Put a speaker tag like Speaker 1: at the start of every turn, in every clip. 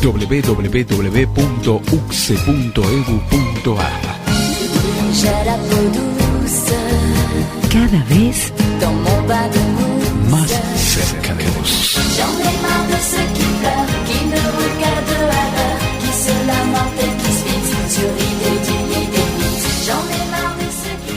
Speaker 1: www.ucse.edu.ar.
Speaker 2: Cada vez
Speaker 1: más cerca de vos.
Speaker 3: J'en ai marre de ceux qui pleurent, qui me regardent à l'heure, qui se lamentent et qui se vite sur l'idée d'une idée vite. J'en ai marre de ceux qui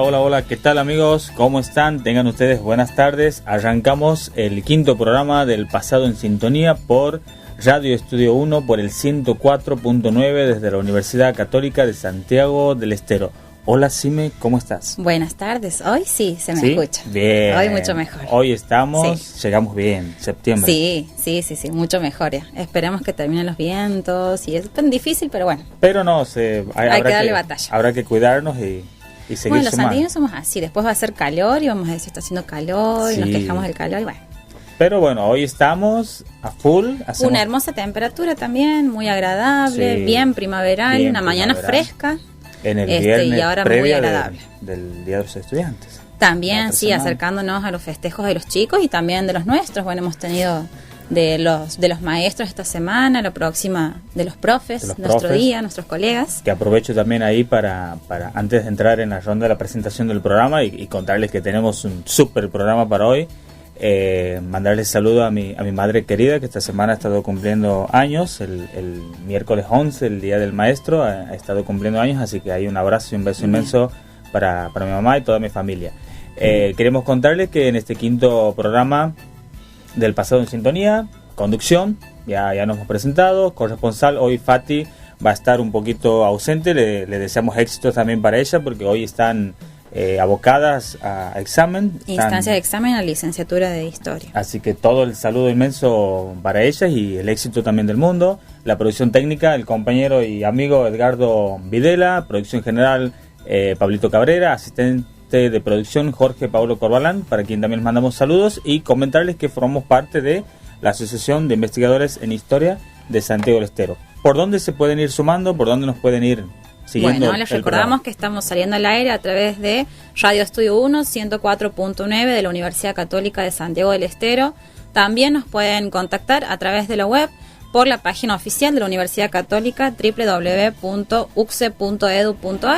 Speaker 4: Hola, ¿qué tal amigos? ¿Cómo están? Tengan ustedes buenas tardes. Arrancamos el quinto programa del Pasado en Sintonía por Radio Estudio 1 por el 104.9 desde la Universidad Católica de Santiago del Estero. Hola Sime, ¿cómo estás?
Speaker 5: Buenas tardes, hoy sí se me escucha.
Speaker 4: Bien.
Speaker 5: Hoy mucho mejor.
Speaker 4: Hoy estamos, llegamos bien, septiembre.
Speaker 5: Sí, mucho mejor ya. Esperemos que terminen los vientos y es tan difícil, pero bueno.
Speaker 4: Pero no,
Speaker 5: hay que darle batalla.
Speaker 4: Habrá que cuidarnos y seguir
Speaker 5: bueno, los
Speaker 4: sumando.
Speaker 5: santiagueños somos así, después va a hacer calor y vamos a decir está haciendo calor y nos quejamos del calor y bueno.
Speaker 4: Pero bueno, hoy estamos a full.
Speaker 5: Una hermosa temperatura también, muy agradable, bien primaveral, una mañana fresca.
Speaker 4: En el viernes
Speaker 5: y ahora muy agradable.
Speaker 4: Del Día de los Estudiantes.
Speaker 5: También, sí, acercándonos a los festejos de los chicos y también de los nuestros. Bueno, hemos tenido de los maestros esta semana, la próxima de los profes, día, nuestros colegas.
Speaker 4: Que aprovecho también ahí para antes de entrar en la ronda de la presentación del programa y contarles que tenemos un súper programa para hoy. Mandarles saludo a mi madre querida que esta semana ha estado cumpliendo años, el miércoles 11, el Día del Maestro, ha estado cumpliendo años, así que hay un abrazo y un beso inmenso para mi mamá y toda mi familia. Queremos contarles que en este quinto programa del Pasado en Sintonía, conducción, ya nos hemos presentado, corresponsal, hoy Fati va a estar un poquito ausente, le deseamos éxitos también para ella porque hoy están abocadas a examen.
Speaker 5: Instancia de examen a licenciatura de Historia.
Speaker 4: Así que todo el saludo inmenso para ellas y el éxito también del mundo. La producción técnica, el compañero y amigo Edgardo Videla, producción general Pablito Cabrera, asistente de producción Jorge Paulo Corbalán, para quien también les mandamos saludos y comentarles que formamos parte de la Asociación de Investigadores en Historia de Santiago del Estero. ¿Por dónde se pueden ir sumando? ¿Por dónde nos pueden ir siguiendo?
Speaker 5: Bueno, les recordamos que estamos saliendo al aire a través de Radio Estudio 1, 104.9 de la Universidad Católica de Santiago del Estero. También nos pueden contactar a través de la web por la página oficial de la Universidad Católica www.ucse.edu.ar.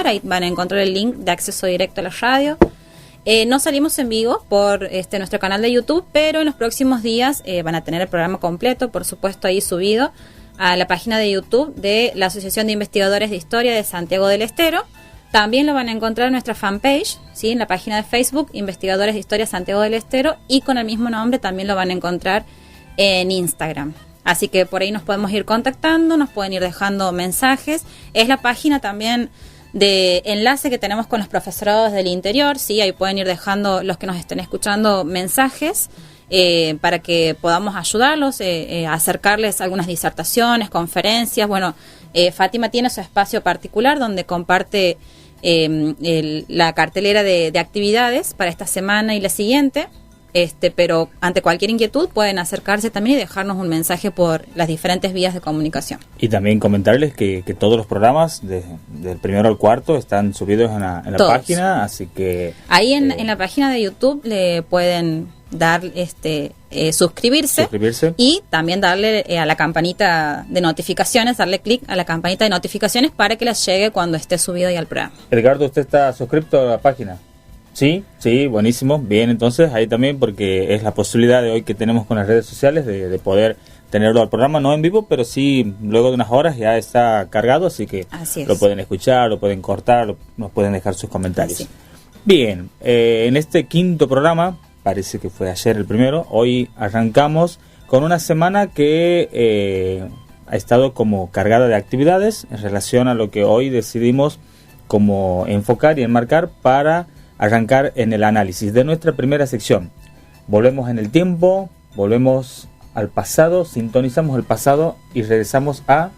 Speaker 5: Ahí van a encontrar el link de acceso directo a la radio. No salimos en vivo por nuestro canal de YouTube, pero en los próximos días van a tener el programa completo, por supuesto, ahí subido a la página de YouTube de la Asociación de Investigadores de Historia de Santiago del Estero. También lo van a encontrar en nuestra fanpage, ¿sí? En la página de Facebook, Investigadores de Historia Santiago del Estero, y con el mismo nombre también lo van a encontrar en Instagram. Así que por ahí nos podemos ir contactando, nos pueden ir dejando mensajes. Es la página también de enlace que tenemos con los profesorados del interior, ¿sí? Ahí pueden ir dejando los que nos estén escuchando mensajes para que podamos ayudarlos, acercarles algunas disertaciones, conferencias. Bueno, Fátima tiene su espacio particular donde comparte la cartelera de actividades para esta semana y la siguiente. Pero ante cualquier inquietud pueden acercarse también y dejarnos un mensaje por las diferentes vías de comunicación.
Speaker 4: Y también comentarles que todos los programas del primero al cuarto están subidos en la página, así que
Speaker 5: ahí en la página de YouTube le pueden dar suscribirse y también darle a la campanita de notificaciones, darle clic a la campanita de notificaciones para que les llegue cuando esté subido ya el programa.
Speaker 4: Edgardo, ¿usted está suscrito a la página? Sí, buenísimo. Bien, entonces ahí también, porque es la posibilidad de hoy que tenemos con las redes sociales de poder tenerlo al programa, no en vivo, pero sí luego de unas horas ya está cargado, así que lo pueden escuchar, lo pueden cortar, nos pueden dejar sus comentarios. Bien, en este quinto programa, parece que fue ayer el primero, hoy arrancamos con una semana que ha estado como cargada de actividades en relación a lo que hoy decidimos como enfocar y enmarcar para arrancar en el análisis de nuestra primera sección. Volvemos en el tiempo, volvemos al pasado, sintonizamos el pasado y regresamos a...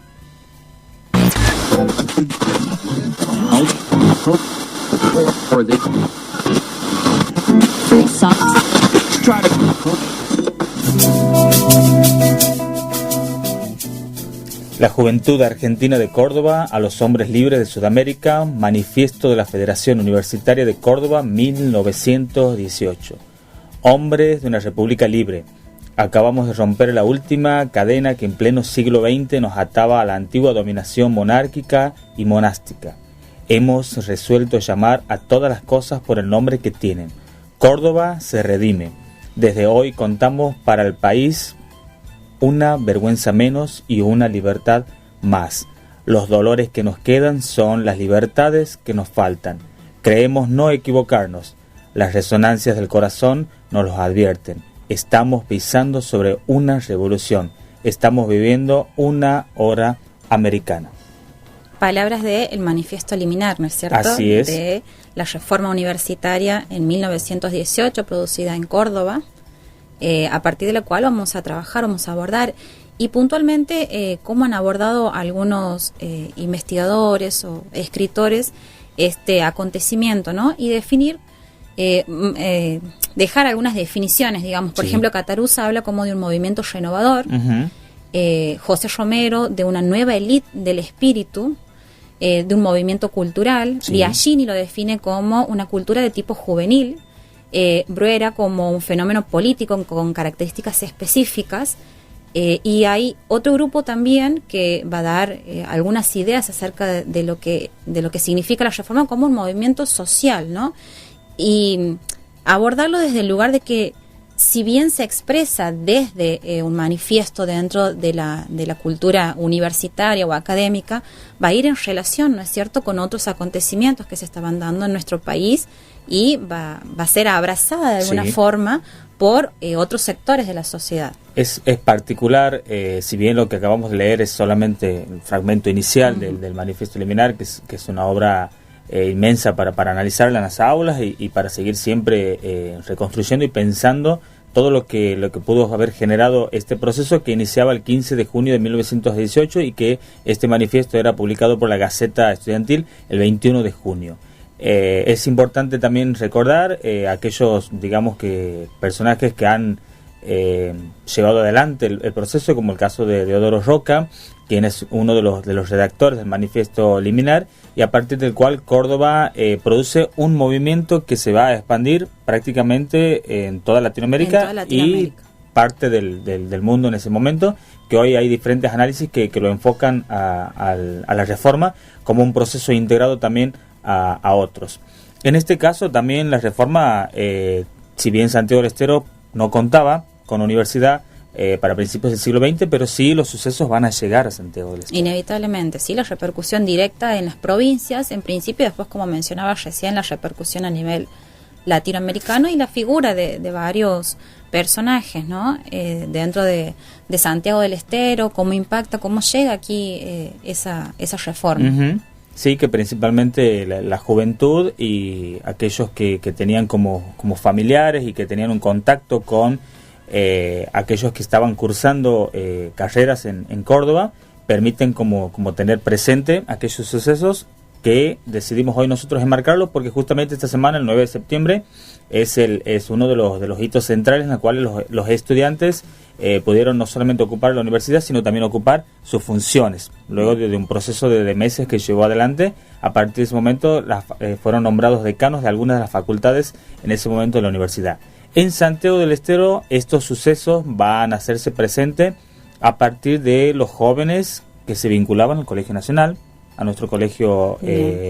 Speaker 4: La Juventud Argentina de Córdoba a los Hombres Libres de Sudamérica, Manifiesto de la Federación Universitaria de Córdoba, 1918. Hombres de una República Libre. Acabamos de romper la última cadena que en pleno siglo XX nos ataba a la antigua dominación monárquica y monástica. Hemos resuelto llamar a todas las cosas por el nombre que tienen. Córdoba se redime. Desde hoy contamos para el país una vergüenza menos y una libertad más. Los dolores que nos quedan son las libertades que nos faltan. Creemos no equivocarnos. Las resonancias del corazón nos los advierten. Estamos pisando sobre una revolución. Estamos viviendo una hora americana.
Speaker 5: Palabras del Manifiesto Liminar, ¿no es cierto?
Speaker 4: Así es.
Speaker 5: De la Reforma Universitaria en 1918, producida en Córdoba, a partir de la cual vamos a trabajar, vamos a abordar, y puntualmente cómo han abordado algunos investigadores o escritores este acontecimiento, ¿no? Y definir, dejar algunas definiciones, digamos. Por ejemplo, Cataruzza habla como de un movimiento renovador, José Romero de una nueva élite del espíritu, de un movimiento cultural, Biagini lo define como una cultura de tipo juvenil, Bruera como un fenómeno político con características específicas, y hay otro grupo también que va a dar algunas ideas acerca de lo que significa la reforma como un movimiento social, ¿no? Y abordarlo desde el lugar de que, si bien se expresa desde un manifiesto dentro de la cultura universitaria o académica, va a ir en relación, ¿no es cierto?, con otros acontecimientos que se estaban dando en nuestro país, y va a ser abrazada de alguna forma por otros sectores de la sociedad.
Speaker 4: Es particular, si bien lo que acabamos de leer es solamente el fragmento inicial del Manifiesto Liminar, que es una obra inmensa para analizarla en las aulas y para seguir siempre reconstruyendo y pensando todo lo que pudo haber generado este proceso que iniciaba el 15 de junio de 1918 y que este manifiesto era publicado por la Gaceta Estudiantil el 21 de junio. Es importante también recordar aquellos, digamos, que personajes que han llevado adelante el proceso, como el caso de Deodoro Roca, quien es uno de los redactores del Manifiesto Liminar, y a partir del cual Córdoba produce un movimiento que se va a expandir prácticamente en toda Latinoamérica, y parte del mundo en ese momento, que hoy hay diferentes análisis que lo enfocan a la reforma como un proceso integrado también a otros. En este caso también la reforma, si bien Santiago del Estero no contaba con universidad para principios del siglo XX, pero sí los sucesos van a llegar a Santiago del Estero.
Speaker 5: Inevitablemente, sí, la repercusión directa en las provincias, en principio, y después, como mencionaba recién, la repercusión a nivel latinoamericano y la figura de varios personajes, ¿no? Dentro de Santiago del Estero, cómo impacta, cómo llega aquí esa reforma.
Speaker 4: Sí, que principalmente la juventud y aquellos que tenían como familiares y que tenían un contacto con aquellos que estaban cursando carreras en Córdoba, permiten como tener presente aquellos sucesos que decidimos hoy nosotros enmarcarlos, porque justamente esta semana, el 9 de septiembre, es uno de los hitos centrales en los cuales los estudiantes pudieron no solamente ocupar la universidad, sino también ocupar sus funciones. Luego de un proceso de meses que llevó adelante, a partir de ese momento fueron nombrados decanos de algunas de las facultades en ese momento de la universidad. En Santiago del Estero estos sucesos van a hacerse presentes a partir de los jóvenes que se vinculaban al Colegio Nacional, a nuestro colegio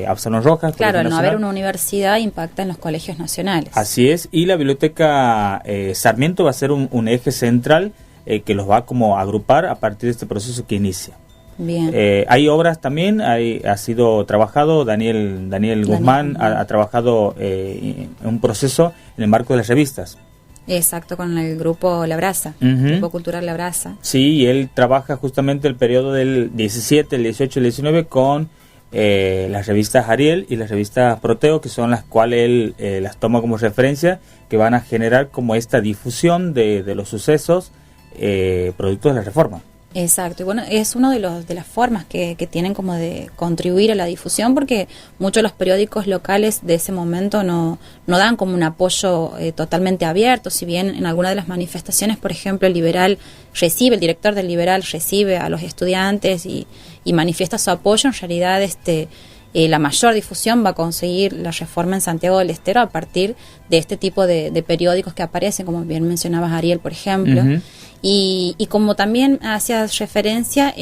Speaker 4: Absalón Rojas.
Speaker 5: Claro, al no haber una universidad impacta en los colegios nacionales.
Speaker 4: Así es, y la biblioteca Sarmiento va a ser un eje central que los va como a agrupar a partir de este proceso que inicia.
Speaker 5: Bien.
Speaker 4: Hay obras también, ha sido trabajado, Daniel Guzmán ha trabajado en un proceso en el marco de las revistas.
Speaker 5: Exacto, con el grupo La Brasa, Grupo Cultural La Brasa.
Speaker 4: Sí, y él trabaja justamente el periodo del 17, el 18 y el 19 con las revistas Ariel y las revistas Proteo, que son las cuales él las toma como referencia, que van a generar como esta difusión de los sucesos producto de la reforma.
Speaker 5: Exacto, y bueno, es uno de las formas que tienen como de contribuir a la difusión, porque muchos de los periódicos locales de ese momento no dan como un apoyo totalmente abierto, si bien en alguna de las manifestaciones, por ejemplo, el director del Liberal recibe a los estudiantes y manifiesta su apoyo, en realidad la mayor difusión va a conseguir la reforma en Santiago del Estero a partir de este tipo de periódicos que aparecen, como bien mencionabas, Ariel, por ejemplo. Uh-huh. Y como también hacías referencia,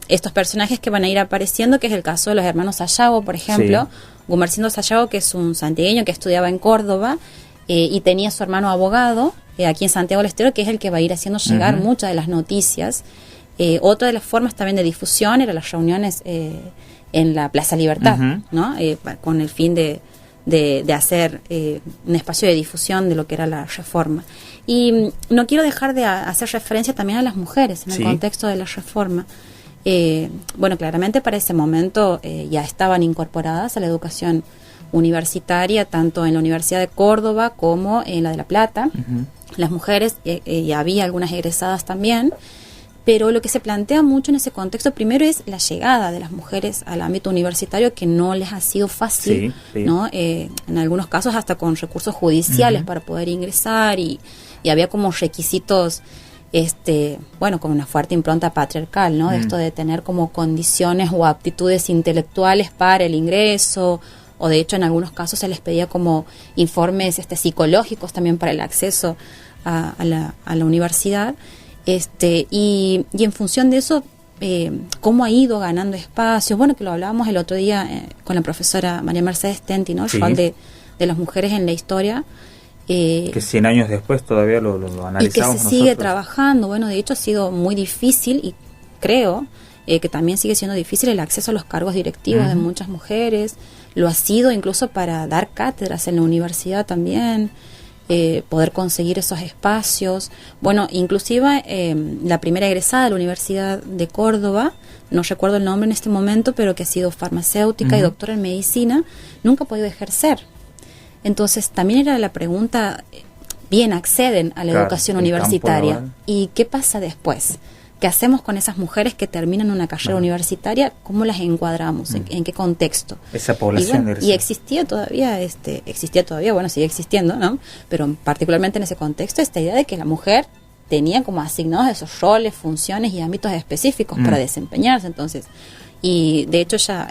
Speaker 5: estos personajes que van a ir apareciendo, que es el caso de los hermanos Sayago, por ejemplo, sí. Gumersindo Sayago, que es un santiagueño que estudiaba en Córdoba y tenía a su hermano abogado aquí en Santiago del Estero, que es el que va a ir haciendo llegar uh-huh. muchas de las noticias. Otra de las formas también de difusión eran las reuniones en la Plaza Libertad, uh-huh. ¿no? Con el fin de hacer un espacio de difusión de lo que era la reforma. Y no quiero dejar de hacer referencia también a las mujeres en el contexto de la reforma. Bueno, claramente para ese momento ya estaban incorporadas a la educación universitaria, tanto en la Universidad de Córdoba como en la de La Plata. Uh-huh. Las mujeres, y había algunas egresadas también, pero lo que se plantea mucho en ese contexto primero es la llegada de las mujeres al ámbito universitario, que no les ha sido fácil, sí. ¿no? En algunos casos hasta con recursos judiciales uh-huh. para poder ingresar y había como requisitos, bueno, con una fuerte impronta patriarcal, ¿no? De esto de tener como condiciones o aptitudes intelectuales para el ingreso, o de hecho en algunos casos se les pedía como informes psicológicos también para el acceso a la universidad. Y en función de eso, cómo ha ido ganando espacios, bueno, que lo hablábamos el otro día con la profesora María Mercedes Tenti, ¿no? El rol de las mujeres en la historia.
Speaker 4: Que 100 años después todavía lo analizamos.
Speaker 5: Y que se sigue trabajando. Bueno, de hecho ha sido muy difícil, y creo que también sigue siendo difícil el acceso a los cargos directivos uh-huh. de muchas mujeres. Lo ha sido incluso para dar cátedras en la universidad también. Poder conseguir esos espacios. Bueno, inclusive la primera egresada de la Universidad de Córdoba, no recuerdo el nombre en este momento, pero que ha sido farmacéutica uh-huh. y doctora en medicina, nunca ha podido ejercer. Entonces también era la pregunta, bien, acceden a la educación universitaria, ¿y qué pasa después? ¿Qué hacemos con esas mujeres que terminan una carrera universitaria? ¿Cómo las encuadramos? ¿En qué contexto?
Speaker 4: Esa población.
Speaker 5: Y existía todavía, bueno, sigue existiendo, ¿no? Pero particularmente en ese contexto, esta idea de que la mujer tenía como asignados esos roles, funciones y ámbitos específicos para desempeñarse. Entonces, y de hecho ella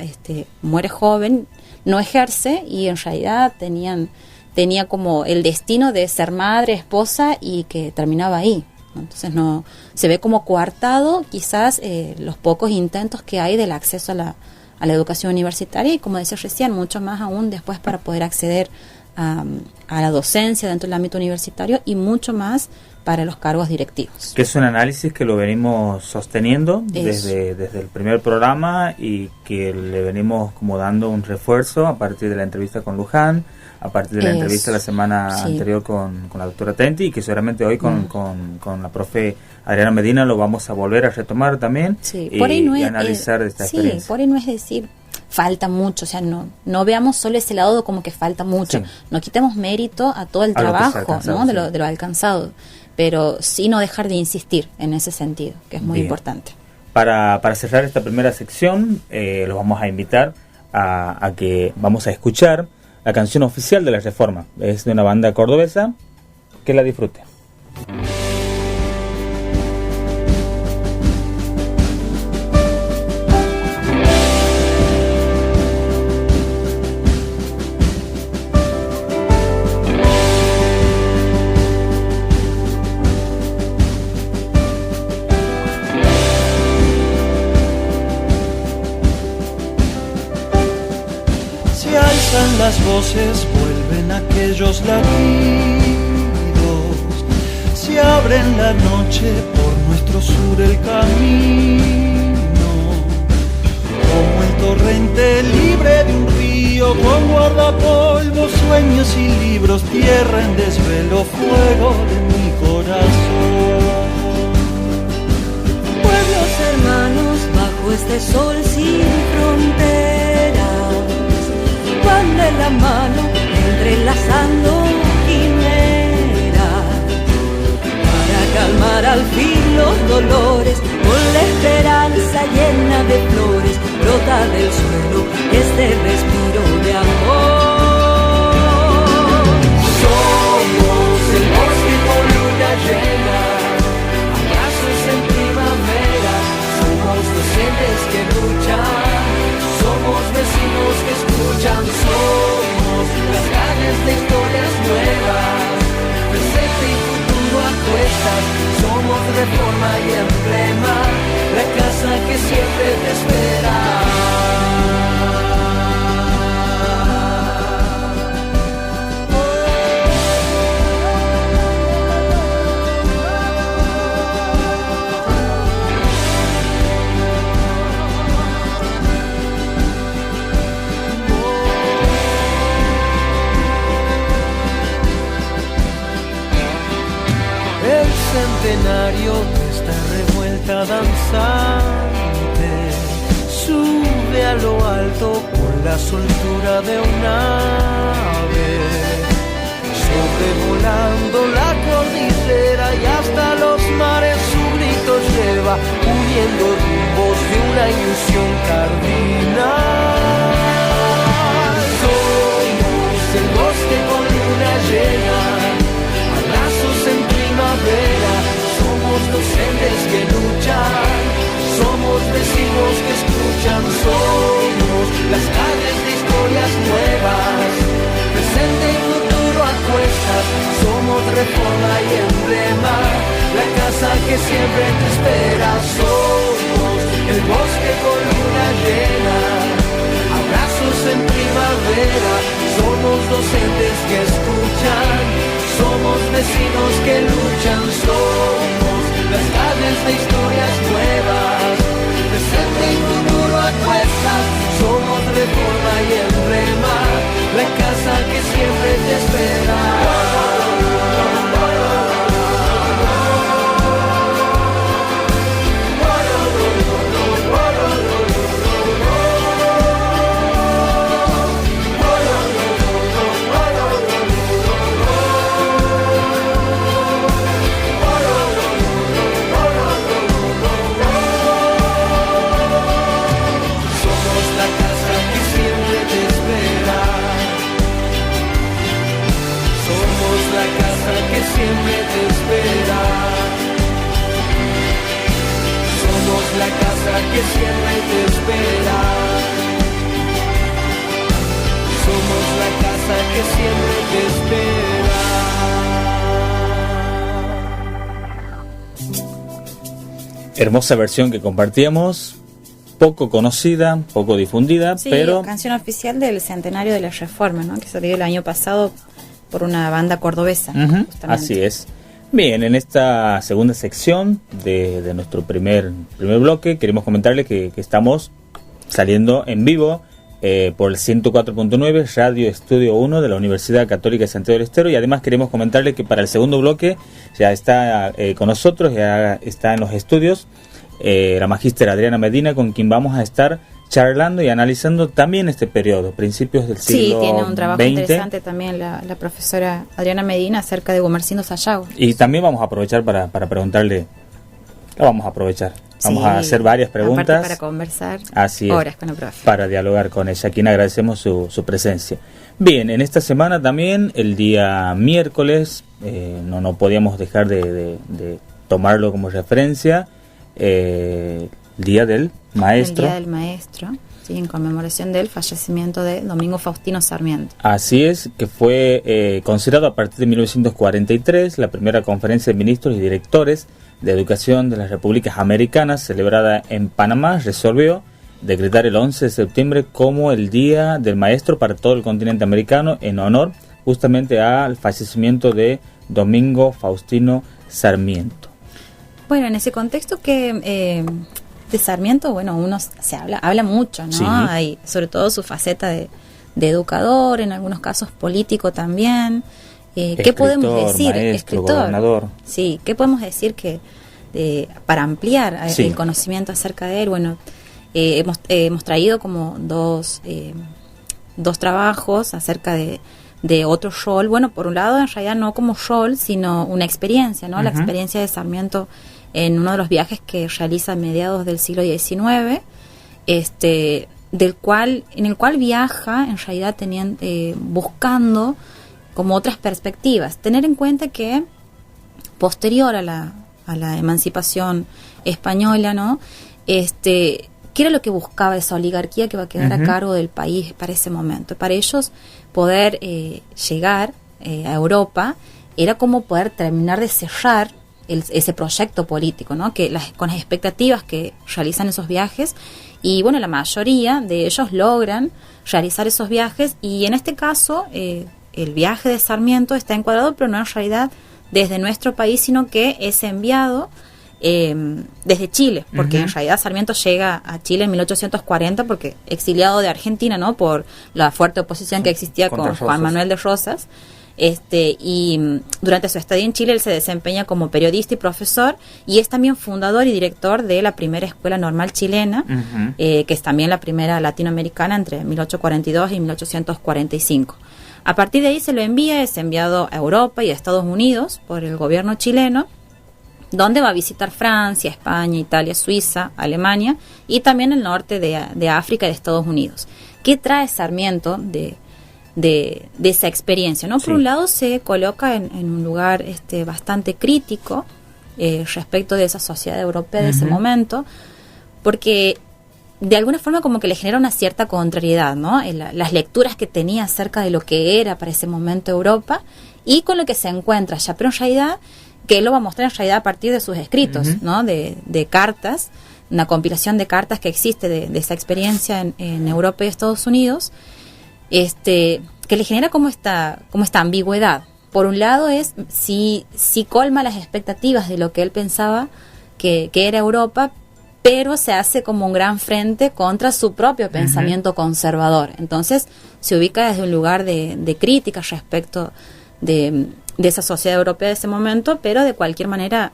Speaker 5: muere joven, no ejerce, y en realidad tenía como el destino de ser madre, esposa, y que terminaba ahí. Entonces no se ve como coartado quizás los pocos intentos que hay del acceso a la educación universitaria, y como decía recién, mucho más aún después para poder acceder a la docencia dentro del ámbito universitario, y mucho más para los cargos directivos.
Speaker 4: Que es un análisis que lo venimos sosteniendo desde el primer programa, y que le venimos como dando un refuerzo a partir de la entrevista con Luján, a partir de la entrevista la semana anterior con la doctora Tenti, y que seguramente hoy con la profe Adriana Medina lo vamos a volver a retomar también, y analizar esta experiencia.
Speaker 5: Por ahí no es decir falta mucho, o sea, no veamos solo ese lado como que falta mucho, no quitemos mérito a todo el trabajo, ¿no? de lo alcanzado, pero sí no dejar de insistir en ese sentido, que es muy importante.
Speaker 4: Para cerrar esta primera sección, los vamos a invitar a que vamos a escuchar la canción oficial de la reforma. Es de una banda cordobesa. Que la disfrute.
Speaker 6: Las voces, vuelven aquellos latidos, se abre en la noche por nuestro sur el camino, como el torrente libre de un río, con guardapolvos, sueños y libros, tierra en desvelo, fuego de mi corazón.
Speaker 2: Pueblos hermanos bajo
Speaker 7: este sol sin fronteras, van de la mano entrelazando quimeras, para calmar al fin los dolores, con la esperanza llena de flores, brota del suelo este respiro de amor. Somos el bosque con luna llena, abrazos en primavera, somos docentes que luchan, somos vecinos que escuchan, somos las calles de historias nuevas, presente y futuro a cuestas, somos reforma y emblema, la casa que siempre te espera. El centenario de esta revuelta danzante sube a lo alto con la soltura de un ave, sobrevolando la cordillera y hasta los mares su grito lleva, uniendo rumbos de una ilusión cardinal. Somos el bosque con luna llena, abrazos en primavera, somos docentes que luchan, somos vecinos que escuchan, somos las calles de historias nuevas, presente y futuro a cuestas, somos reforma y emblema, la casa que siempre te espera, somos el bosque con luna llena, abrazos en primavera, somos docentes que escuchan, somos vecinos que luchan, somos las calles de historias nuevas, presente y futuro a cuestas, somos reforma y emblema, la casa que siempre te espera. Siempre te espera. Somos la casa que siempre te espera. Somos la casa que siempre te espera.
Speaker 4: Hermosa versión que compartíamos, poco conocida, poco difundida,
Speaker 5: Sí,
Speaker 4: pero
Speaker 5: canción oficial del centenario de la Reforma, ¿no? Que salió el año pasado por una banda cordobesa.
Speaker 4: Ujú,
Speaker 5: justamente.
Speaker 4: así es. Bien, en esta segunda sección de nuestro primer bloque queremos comentarles que estamos saliendo en vivo por el 104.9 Radio Estudio 1 de la Universidad Católica de Santiago del Estero, y además queremos comentarles que para el segundo bloque ya está con nosotros, ya está en los estudios la magíster Adriana Medina, con quien vamos a estar charlando y analizando también este periodo, principios del siglo
Speaker 5: Sí, tiene un trabajo
Speaker 4: XX.
Speaker 5: interesante también la profesora Adriana Medina acerca de Gumersindo Sayago.
Speaker 4: Y también vamos a aprovechar para preguntarle, vamos a aprovechar, vamos a hacer varias preguntas.
Speaker 5: Aparte para conversar
Speaker 4: Así es,
Speaker 5: horas con la profe.
Speaker 4: para dialogar con ella, a quien agradecemos su presencia. Bien, en esta semana también, el día miércoles, no podíamos dejar de tomarlo como referencia, el Día del Maestro.
Speaker 5: El Día del Maestro, sí, en conmemoración del fallecimiento de Domingo Faustino Sarmiento.
Speaker 4: Así es, que fue considerado a partir de 1943 la primera conferencia de ministros y directores de educación de las repúblicas americanas celebrada en Panamá, resolvió decretar el 11 de septiembre como el Día del Maestro para todo el continente americano, en honor justamente al fallecimiento de Domingo Faustino Sarmiento.
Speaker 5: Bueno, en ese contexto que de Sarmiento, bueno, uno habla mucho, ¿no?
Speaker 4: Sí.
Speaker 5: Hay sobre todo su faceta de educador, en algunos casos político también. ¿Qué podemos decir?
Speaker 4: Maestro, gobernador.
Speaker 5: Sí, ¿qué podemos decir para ampliar
Speaker 4: Sí.
Speaker 5: el conocimiento acerca de él? Bueno, hemos traído como dos trabajos acerca de otro rol. Bueno, por un lado, en realidad no como rol, sino una experiencia, ¿no? La experiencia de Sarmiento en uno de los viajes que realiza a mediados del siglo XIX, en el cual viaja, en realidad buscando como otras perspectivas. Tener en cuenta que posterior a la emancipación española, ¿no? ¿Qué era lo que buscaba esa oligarquía que va a quedar a cargo del país para ese momento? Para ellos poder llegar a Europa era como poder terminar de cerrar ese proyecto político, ¿no? Con las expectativas que realizan esos viajes, y bueno, la mayoría de ellos logran realizar esos viajes, y en este caso el viaje de Sarmiento está encuadrado, pero no en realidad desde nuestro país, sino que es enviado desde Chile, porque en realidad Sarmiento llega a Chile en 1840, porque exiliado de Argentina, ¿no? Por la fuerte oposición que existía con Juan Manuel de Rosas. Y durante su estadía en Chile él se desempeña como periodista y profesor, y es también fundador y director de la primera escuela normal chilena, que es también la primera latinoamericana entre 1842 y 1845. A partir de ahí es enviado a Europa y a Estados Unidos por el gobierno chileno, donde va a visitar Francia, España, Italia, Suiza, Alemania y también el norte de África y de Estados Unidos. ¿Qué trae Sarmiento de esa experiencia, ¿no? Por un lado se coloca en un lugar bastante crítico respecto de esa sociedad europea de ese momento, porque de alguna forma como que le genera una cierta contrariedad, ¿no? Las lecturas que tenía acerca de lo que era para ese momento Europa y con lo que se encuentra allá, pero en realidad que él lo va a mostrar en realidad a partir de sus escritos, ¿no? De cartas, una compilación de cartas que existe de esa experiencia en Europa y Estados Unidos, que le genera como esta ambigüedad. Por un lado es si colma las expectativas de lo que él pensaba que era Europa, pero se hace como un gran frente contra su propio pensamiento conservador. Entonces se ubica desde un lugar de crítica respecto de esa sociedad europea de ese momento, pero de cualquier manera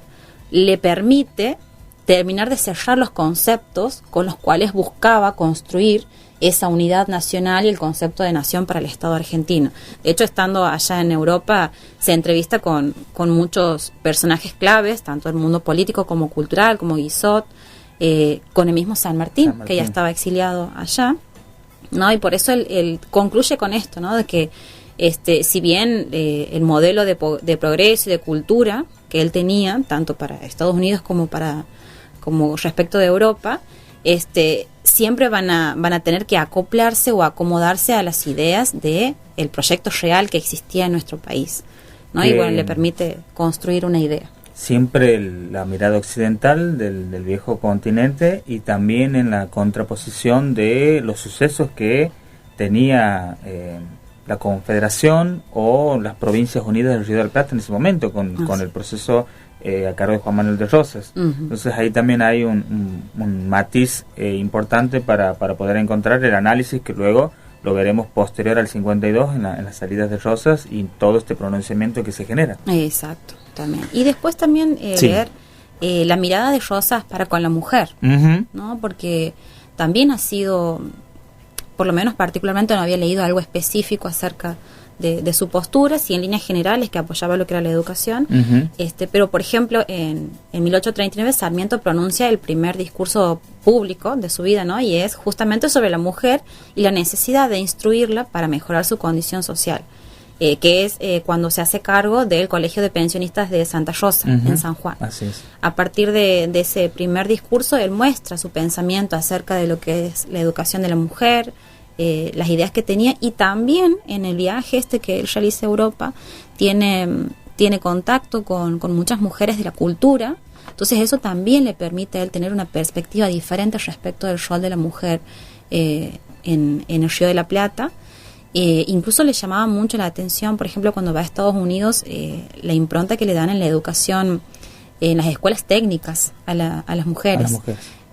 Speaker 5: le permite terminar de cerrar los conceptos con los cuales buscaba construir esa unidad nacional y el concepto de nación para el Estado argentino. De hecho, estando allá en Europa, se entrevista con muchos personajes claves, tanto del mundo político como cultural, como Guizot, con el mismo San Martín, que ya estaba exiliado allá, ¿no? Y por eso él concluye con esto, ¿no? De que si bien el modelo de progreso y de cultura que él tenía, tanto para Estados Unidos como respecto de Europa, siempre van a tener que acoplarse o acomodarse a las ideas de el proyecto real que existía en nuestro país, ¿no? Y bueno, le permite construir una idea.
Speaker 4: Siempre la mirada occidental del viejo continente, y también en la contraposición de los sucesos que tenía la Confederación o las Provincias Unidas del Río de la Plata en ese momento, con el proceso a cargo de Juan Manuel de Rosas. Entonces ahí también hay un matiz importante para poder encontrar el análisis que luego lo veremos posterior al 52 en las salidas de Rosas y todo este pronunciamiento que se genera.
Speaker 5: Exacto, también. Y después también leer la mirada de Rosas para con la mujer, ¿no? Porque también ha sido, por lo menos particularmente no había leído algo específico acerca de su postura, sí en líneas generales que apoyaba lo que era la educación, pero por ejemplo en 1839 Sarmiento pronuncia el primer discurso público de su vida, ¿no? Y es justamente sobre la mujer y la necesidad de instruirla para mejorar su condición social, que es cuando se hace cargo del Colegio de Pensionistas de Santa Rosa, en San Juan.
Speaker 4: Así es.
Speaker 5: A partir de ese primer discurso, él muestra su pensamiento acerca de lo que es la educación de la mujer, las ideas que tenía, y también en el viaje que él realiza a Europa tiene contacto con muchas mujeres de la cultura. Entonces eso también le permite a él tener una perspectiva diferente respecto del rol de la mujer en el Río de la Plata. Incluso le llamaba mucho la atención, por ejemplo, cuando va a Estados Unidos, la impronta que le dan en la educación, en las escuelas técnicas a las mujeres.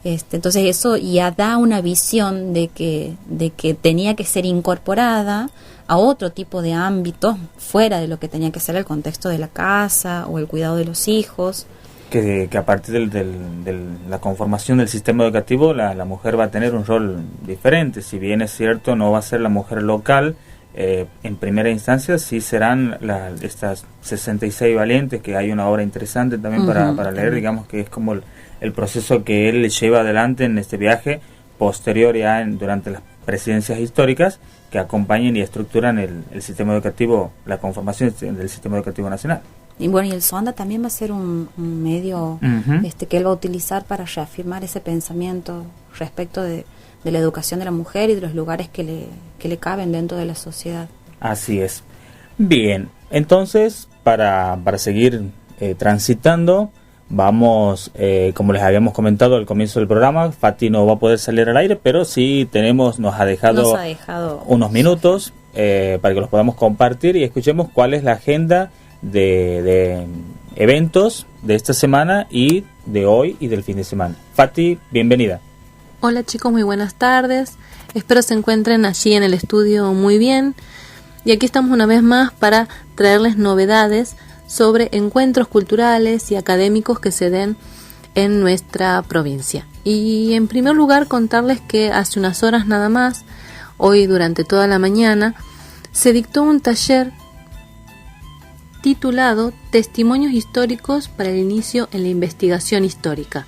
Speaker 5: Entonces eso ya da una visión de que tenía que ser incorporada a otro tipo de ámbitos fuera de lo que tenía que ser el contexto de la casa o el cuidado de los hijos.
Speaker 4: que a partir de la conformación del sistema educativo la mujer va a tener un rol diferente. Si bien es cierto, no va a ser la mujer local, en primera instancia sí serán estas 66 valientes, que hay una obra interesante también para leer, digamos que es como el proceso que él lleva adelante en este viaje posterior ya durante las presidencias históricas, que acompañen y estructuran el sistema educativo, la conformación del sistema educativo nacional.
Speaker 5: Y bueno, y el Sonda también va a ser un medio que él va a utilizar para reafirmar ese pensamiento respecto de la educación de la mujer y de los lugares que le caben dentro de la sociedad.
Speaker 4: Así es. Bien, entonces, para seguir transitando, vamos, como les habíamos comentado al comienzo del programa, Fati no va a poder salir al aire, pero sí nos ha dejado unos minutos para que los podamos compartir y escuchemos cuál es la agenda de eventos de esta semana y de hoy y del fin de semana. Fati, bienvenida.
Speaker 8: Hola chicos, muy buenas tardes. Espero se encuentren allí en el estudio muy bien. Y aquí estamos una vez más para traerles novedades sobre encuentros culturales y académicos que se den en nuestra provincia. Y en primer lugar contarles que hace unas horas nada más, hoy durante toda la mañana, se dictó un taller titulado Testimonios históricos para el inicio en la investigación histórica.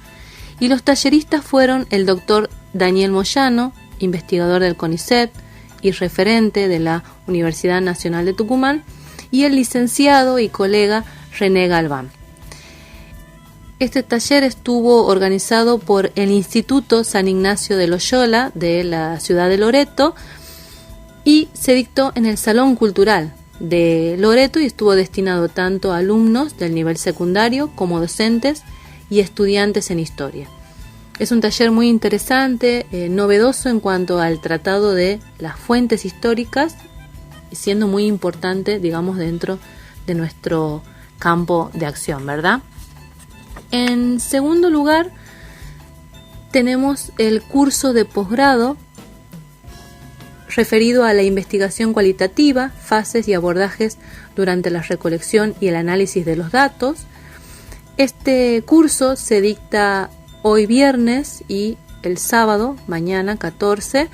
Speaker 8: Y los talleristas fueron el doctor Daniel Moyano, investigador del CONICET y referente de la Universidad Nacional de Tucumán, y el licenciado y colega René Galván. Este taller estuvo organizado por el Instituto San Ignacio de Loyola de la ciudad de Loreto y se dictó en el Salón Cultural de Loreto y estuvo destinado tanto a alumnos del nivel secundario como docentes y estudiantes en historia. Es un taller muy interesante, novedoso en cuanto al tratado de las fuentes históricas, siendo muy importante, digamos, dentro de nuestro campo de acción, ¿verdad? En segundo lugar, tenemos el curso de posgrado referido a la investigación cualitativa, fases y abordajes durante la recolección y el análisis de los datos. Este curso se dicta hoy viernes y el sábado, mañana 14,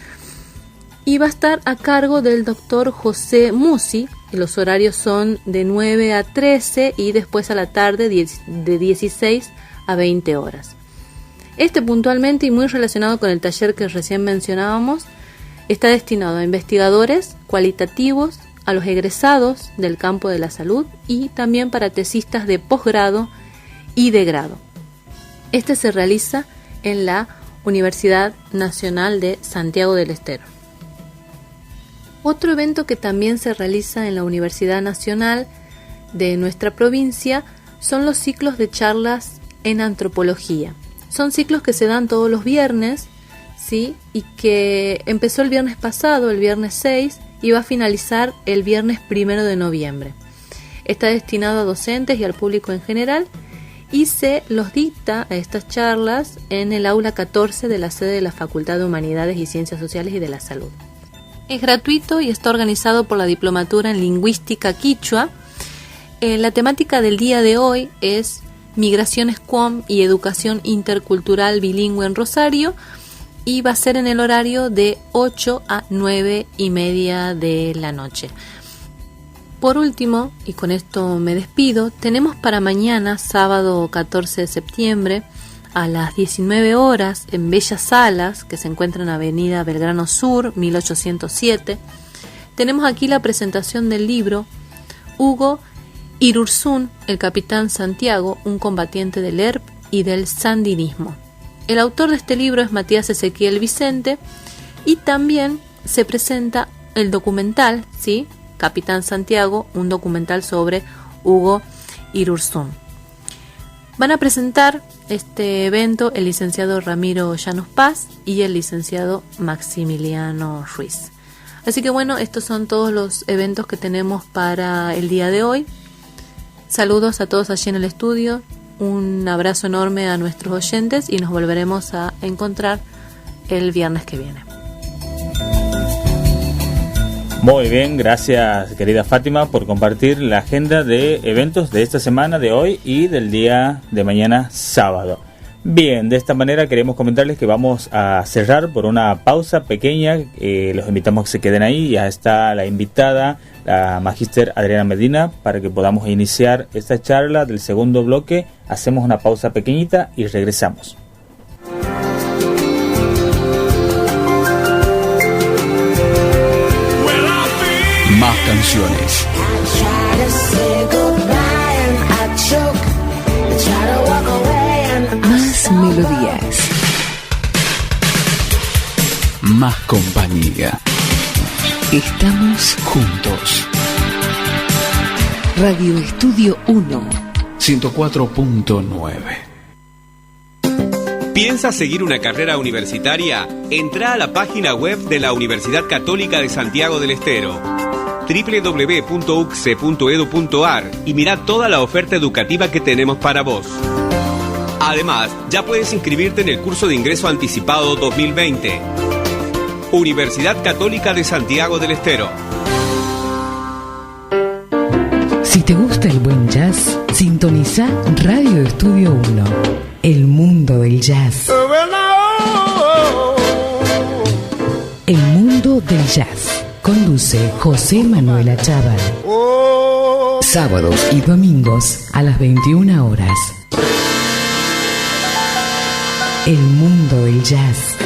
Speaker 8: y va a estar a cargo del doctor José Musi. Los horarios son de 9 a 13 y después a la tarde de 16 a 20 horas. Este puntualmente y muy relacionado con el taller que recién mencionábamos, está destinado a investigadores cualitativos, a los egresados del campo de la salud y también para tesistas de posgrado y de grado. Este se realiza en la Universidad Nacional de Santiago del Estero. Otro evento que también se realiza en la Universidad Nacional de nuestra provincia son los ciclos de charlas en antropología. Son ciclos que se dan todos los viernes, ¿sí? Y que empezó el viernes pasado, el viernes 6, y va a finalizar el viernes 1 de noviembre. Está destinado a docentes y al público en general y se los dicta a estas charlas en el aula 14 de la sede de la Facultad de Humanidades y Ciencias Sociales y de la Salud. Es gratuito y está organizado por la Diplomatura en Lingüística Quichua. La temática del día de hoy es Migraciones QUOM y Educación Intercultural Bilingüe en Rosario y va a ser en el horario de 8 a 9 y media de la noche. Por último, y con esto me despido, tenemos para mañana, sábado 14 de septiembre, a las 19 horas, en Bellas Salas, que se encuentra en Avenida Belgrano Sur, 1807, tenemos aquí la presentación del libro Hugo Irurzún, el capitán Santiago, un combatiente del ERP y del sandinismo. El autor de este libro es Matías Ezequiel Vicente y también se presenta el documental, ¿sí? Capitán Santiago, un documental sobre Hugo Irurzún. Van a presentar este evento el licenciado Ramiro Llanos Paz y el licenciado Maximiliano Ruiz. Así que bueno, estos son todos los eventos que tenemos para el día de hoy. Saludos a todos allí en el estudio, un abrazo enorme a nuestros oyentes y nos volveremos a encontrar el viernes que viene.
Speaker 4: Muy bien, gracias querida Fátima por compartir la agenda de eventos de esta semana, de hoy y del día de mañana sábado. Bien, de esta manera queremos comentarles que vamos a cerrar por una pausa pequeña. Los invitamos a que se queden ahí. Ya está la invitada, la magíster Adriana Medina, para que podamos iniciar esta charla del segundo bloque. Hacemos una pausa pequeñita y regresamos.
Speaker 1: Más canciones.
Speaker 2: Más melodías.
Speaker 1: Más compañía.
Speaker 2: Estamos
Speaker 1: Juntos.
Speaker 2: Radio Estudio 1.
Speaker 1: 104.9.
Speaker 9: ¿Piensas seguir una carrera universitaria? Entra a la página web de la Universidad Católica de Santiago del Estero, www.ucse.edu.ar, y mira toda la oferta educativa que tenemos para vos. Además, ya puedes inscribirte en el curso de ingreso anticipado 2020. Universidad Católica de Santiago del Estero.
Speaker 2: Si te gusta el buen jazz, sintoniza Radio Estudio 1. El mundo del jazz. El mundo del jazz. Conduce José Manuel Achával. Sábados y domingos a las 21 horas. El mundo del jazz.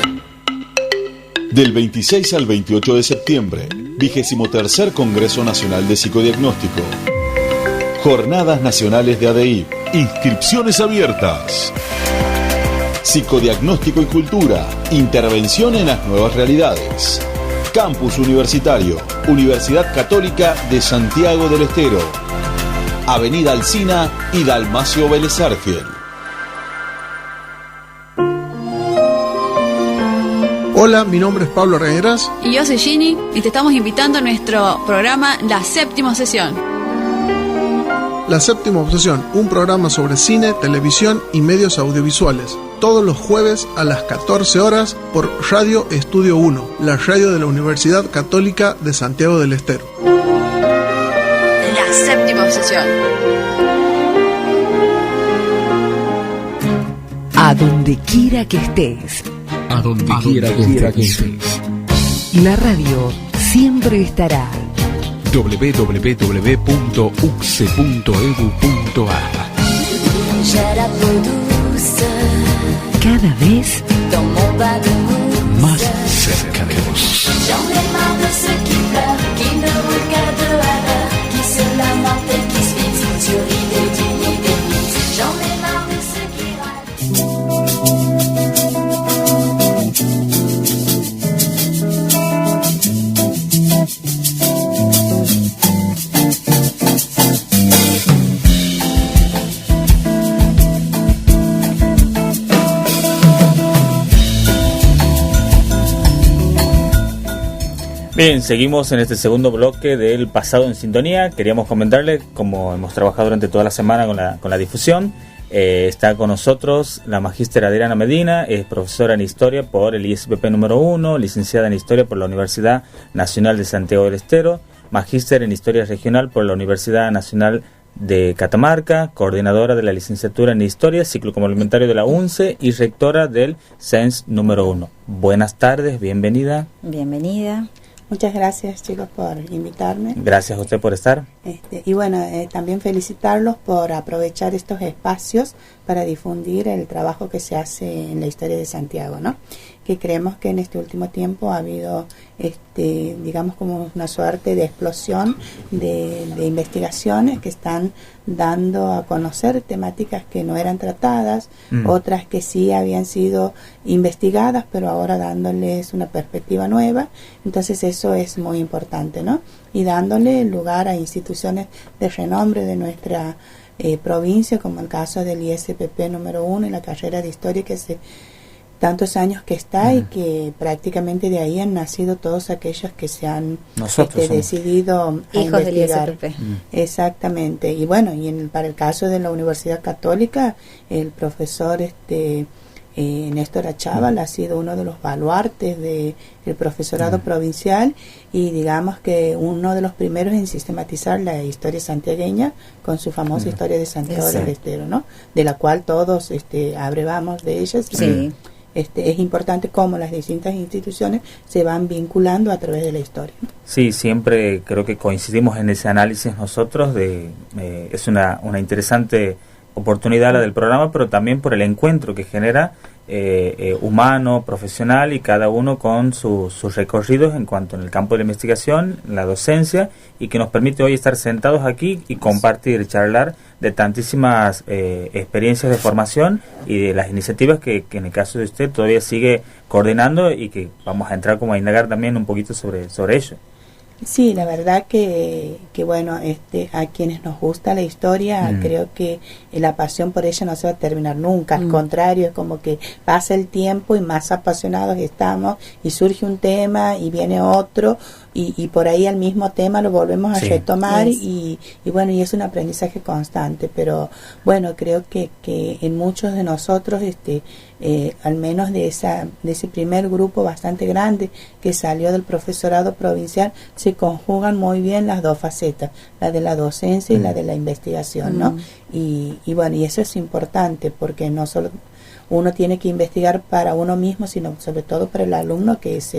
Speaker 10: Del 26 al 28 de septiembre, 23º Congreso Nacional de Psicodiagnóstico. Jornadas Nacionales de ADI. Inscripciones abiertas. Psicodiagnóstico y cultura. Intervención en las nuevas realidades. Campus Universitario. Universidad Católica de Santiago del Estero. Avenida Alsina y Dalmacio Vélez Arfiel.
Speaker 11: Hola, mi nombre es Pablo Regueras.
Speaker 12: Y yo soy Ginny y te estamos invitando a nuestro programa La Séptima Obsesión.
Speaker 11: La Séptima Obsesión, un programa sobre cine, televisión y medios audiovisuales. Todos los jueves a las 14 horas por Radio Estudio 1, la radio de la Universidad Católica de Santiago del Estero.
Speaker 12: La Séptima Obsesión.
Speaker 2: A donde quiera que estés.
Speaker 1: A donde quiera que estés.
Speaker 2: La radio siempre estará.
Speaker 1: www.ucse.edu.ar.
Speaker 2: Cada vez
Speaker 1: más cerca de vos.
Speaker 3: J'en ai marre de ceux qui pleurent, qui ne roulent qu'à deux à l'heure, qui se lamentent et qui se fixent sur l'idée d'une idée fixe. J'en ai marre de ceux qui
Speaker 4: Bien, seguimos en este segundo bloque del Pasado en Sintonía. Queríamos comentarles, como hemos trabajado durante toda la semana con la difusión, está con nosotros la magíster Adriana Medina, es profesora en Historia por el ISPP número 1, licenciada en Historia por la Universidad Nacional de Santiago del Estero, magíster en Historia Regional por la Universidad Nacional de Catamarca, coordinadora de la licenciatura en Historia, ciclo complementario de la UNCE y rectora del CENS número 1. Buenas tardes, bienvenida.
Speaker 13: Bienvenida. Muchas gracias, chicos, por invitarme.
Speaker 4: Gracias a usted por estar.
Speaker 13: Y bueno, también felicitarlos por aprovechar estos espacios para difundir el trabajo que se hace en la historia de Santiago, ¿no? Que creemos que en este último tiempo ha habido, digamos, como una suerte de explosión de investigaciones que están dando a conocer temáticas que no eran tratadas, otras que sí habían sido investigadas, pero ahora dándoles una perspectiva nueva. Entonces eso es muy importante, ¿no? Y dándole lugar a instituciones de renombre de nuestra provincia, como el caso del ISPP número 1 y la carrera de Historia que hace tantos años que está y que prácticamente de ahí han nacido todos aquellos que se han decidido a
Speaker 5: hijos
Speaker 13: investigar.
Speaker 5: del ISPP.
Speaker 13: Exactamente. Y bueno, para el caso de la Universidad Católica, el profesor Néstor Achával ha sido uno de los baluartes del profesorado provincial y digamos que uno de los primeros en sistematizar la historia santiagueña con su famosa historia de Santiago del Estero, ¿no? De la cual todos abrevamos de ellas.
Speaker 5: Sí.
Speaker 13: Es importante cómo las distintas instituciones se van vinculando a través de la historia.
Speaker 4: Sí, siempre creo que coincidimos en ese análisis nosotros. Es una interesante oportunidad la del programa, pero también por el encuentro que genera humano, profesional, y cada uno con sus recorridos en cuanto en el campo de la investigación, la docencia, y que nos permite hoy estar sentados aquí y compartir, charlar de tantísimas experiencias de formación y de las iniciativas que en el caso de usted todavía sigue coordinando y que vamos a entrar como a indagar también un poquito sobre ello.
Speaker 13: Sí, la verdad que bueno, a quienes nos gusta la historia, creo que la pasión por ella no se va a terminar nunca, al contrario, es como que pasa el tiempo y más apasionados estamos y surge un tema y viene otro y por ahí al mismo tema lo volvemos a retomar y bueno, y es un aprendizaje constante, pero bueno, creo que en muchos de nosotros al menos de ese primer grupo bastante grande que salió del profesorado provincial, se conjugan muy bien las dos facetas, la de la docencia y la de la investigación, ¿no? Y bueno, y eso es importante porque no solo uno tiene que investigar para uno mismo, sino sobre todo para el alumno, que es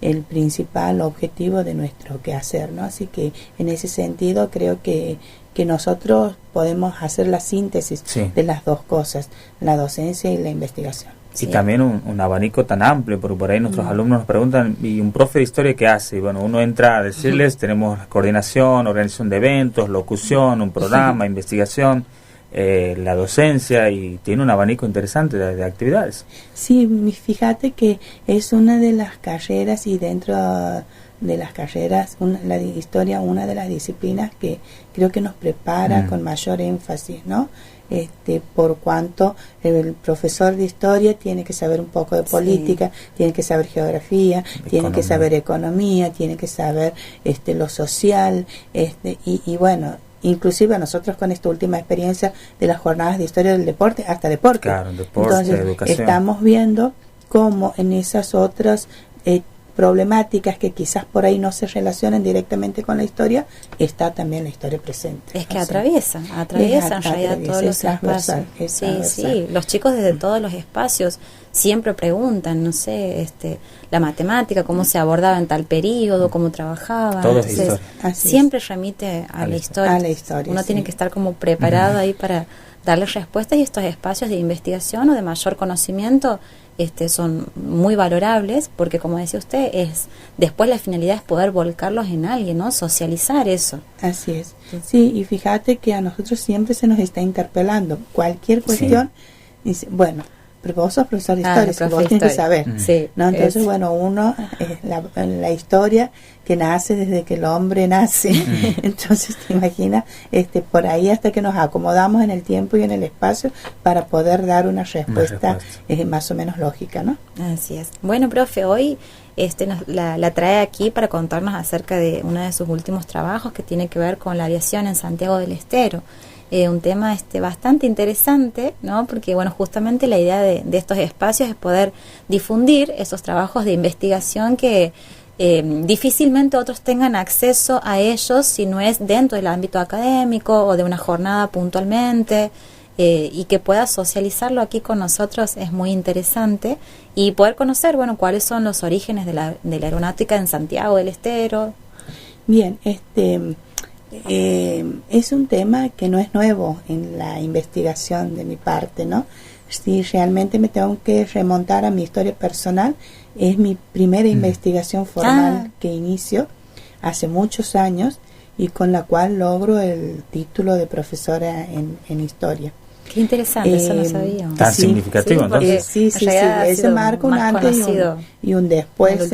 Speaker 13: el principal objetivo de nuestro quehacer, ¿no? Así que en ese sentido creo que nosotros podemos hacer la síntesis de las dos cosas, la docencia y la investigación.
Speaker 4: Y también un abanico tan amplio, porque por ahí nuestros alumnos nos preguntan, ¿y un profe de historia qué hace? Y bueno, uno entra a decirles, tenemos coordinación, organización de eventos, locución, un programa, investigación, la docencia, y tiene un abanico interesante de actividades.
Speaker 13: Sí, fíjate que es una de las carreras, y dentro de las carreras, la historia, una de las disciplinas que creo que nos prepara con mayor énfasis, ¿no? Por cuanto el profesor de historia tiene que saber un poco de política, tiene que saber geografía, tiene que saber economía, tiene que saber lo social, y bueno, inclusive a nosotros con esta última experiencia de las jornadas de historia del deporte, hasta deporte.
Speaker 4: Claro, deporte,
Speaker 13: entonces,
Speaker 4: educación.
Speaker 13: Estamos viendo cómo en esas otras problemáticas que quizás por ahí no se relacionen directamente con la historia, está también la historia presente.
Speaker 5: Es que atraviesan en realidad todos los espacios. Sí, los chicos desde todos los espacios siempre preguntan, no sé, la matemática, cómo se abordaba en tal periodo, cómo trabajaba. Entonces, siempre remite a la historia. Uno tiene que estar como preparado ahí para darle respuestas, y estos espacios de investigación o de mayor conocimiento son muy valorables, porque como decía usted, después la finalidad es poder volcarlos en alguien, ¿no? Socializar eso.
Speaker 13: Así es. Sí, y fíjate que a nosotros siempre se nos está interpelando cualquier cuestión. Dice, bueno, pero vos sos profesor de historia, vos tienes que saber, ¿no? Entonces, bueno, uno la historia que nace desde que el hombre nace, entonces te imaginas, por ahí hasta que nos acomodamos en el tiempo y en el espacio para poder dar una respuesta más o menos lógica, ¿no?
Speaker 5: Así es. Bueno, profe, hoy la trae aquí para contarnos acerca de uno de sus últimos trabajos que tiene que ver con la aviación en Santiago del Estero. Un tema bastante interesante, ¿no? Porque bueno, justamente la idea de estos espacios es poder difundir esos trabajos de investigación que difícilmente otros tengan acceso a ellos si no es dentro del ámbito académico o de una jornada puntualmente, y que pueda socializarlo aquí con nosotros es muy interesante, y poder conocer, bueno, cuáles son los orígenes de la aeronáutica en Santiago del Estero.
Speaker 13: Bien, es un tema que no es nuevo en la investigación de mi parte, ¿no? Si realmente me tengo que remontar a mi historia personal, es mi primera investigación formal que inicio hace muchos años, y con la cual logro el título de profesora en historia.
Speaker 5: Qué interesante, eso no sabía.
Speaker 4: Tan significativo, entonces.
Speaker 13: Sí, eso marca un antes y un después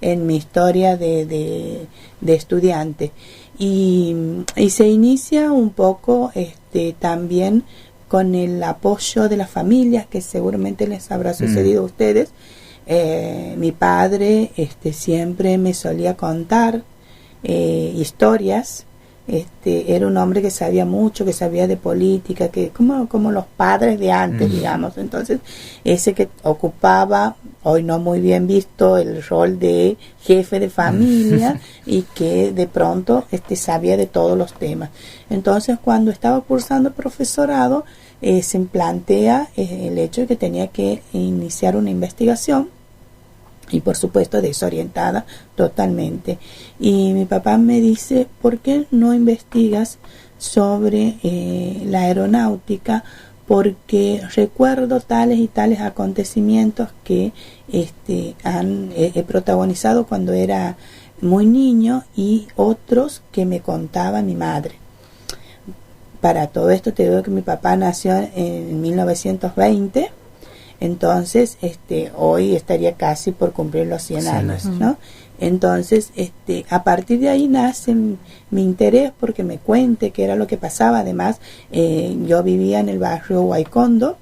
Speaker 13: en mi historia de estudiante. Y se inicia un poco también con el apoyo de las familias, que seguramente les habrá sucedido a ustedes. Mi padre siempre me solía contar historias era un hombre que sabía mucho, que sabía de política, que como los padres de antes, digamos. Entonces, ese que ocupaba, hoy no muy bien visto, el rol de jefe de familia y que de pronto sabía de todos los temas. Entonces, cuando estaba cursando profesorado, se plantea el hecho de que tenía que iniciar una investigación, y por supuesto desorientada totalmente. Y mi papá me dice, ¿por qué no investigas sobre la aeronáutica? Porque recuerdo tales y tales acontecimientos que he protagonizado cuando era muy niño y otros que me contaba mi madre. Para todo esto te digo que mi papá nació en 1920. Entonces, hoy estaría casi por cumplir los 100 años, ¿no? Entonces, a partir de ahí nace mi interés porque me cuente qué era lo que pasaba. Además, yo vivía en el barrio Huaycondo,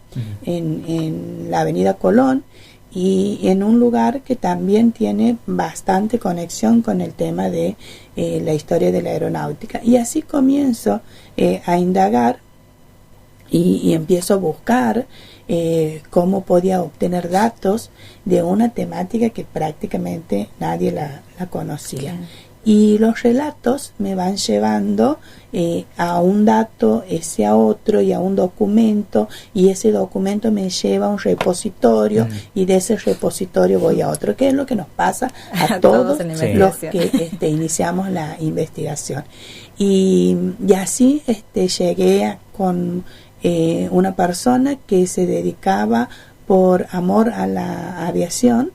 Speaker 13: en la avenida Colón, y en un lugar que también tiene bastante conexión con el tema de la historia de la aeronáutica. Y así comienzo a indagar y empiezo a buscar cómo podía obtener datos de una temática que prácticamente nadie la conocía. Y los relatos me van llevando a un dato, ese a otro y a un documento, y ese documento me lleva a un repositorio y de ese repositorio voy a otro, que es lo que nos pasa a todos los que iniciamos la investigación. Y así llegué con una persona que se dedicaba por amor a la aviación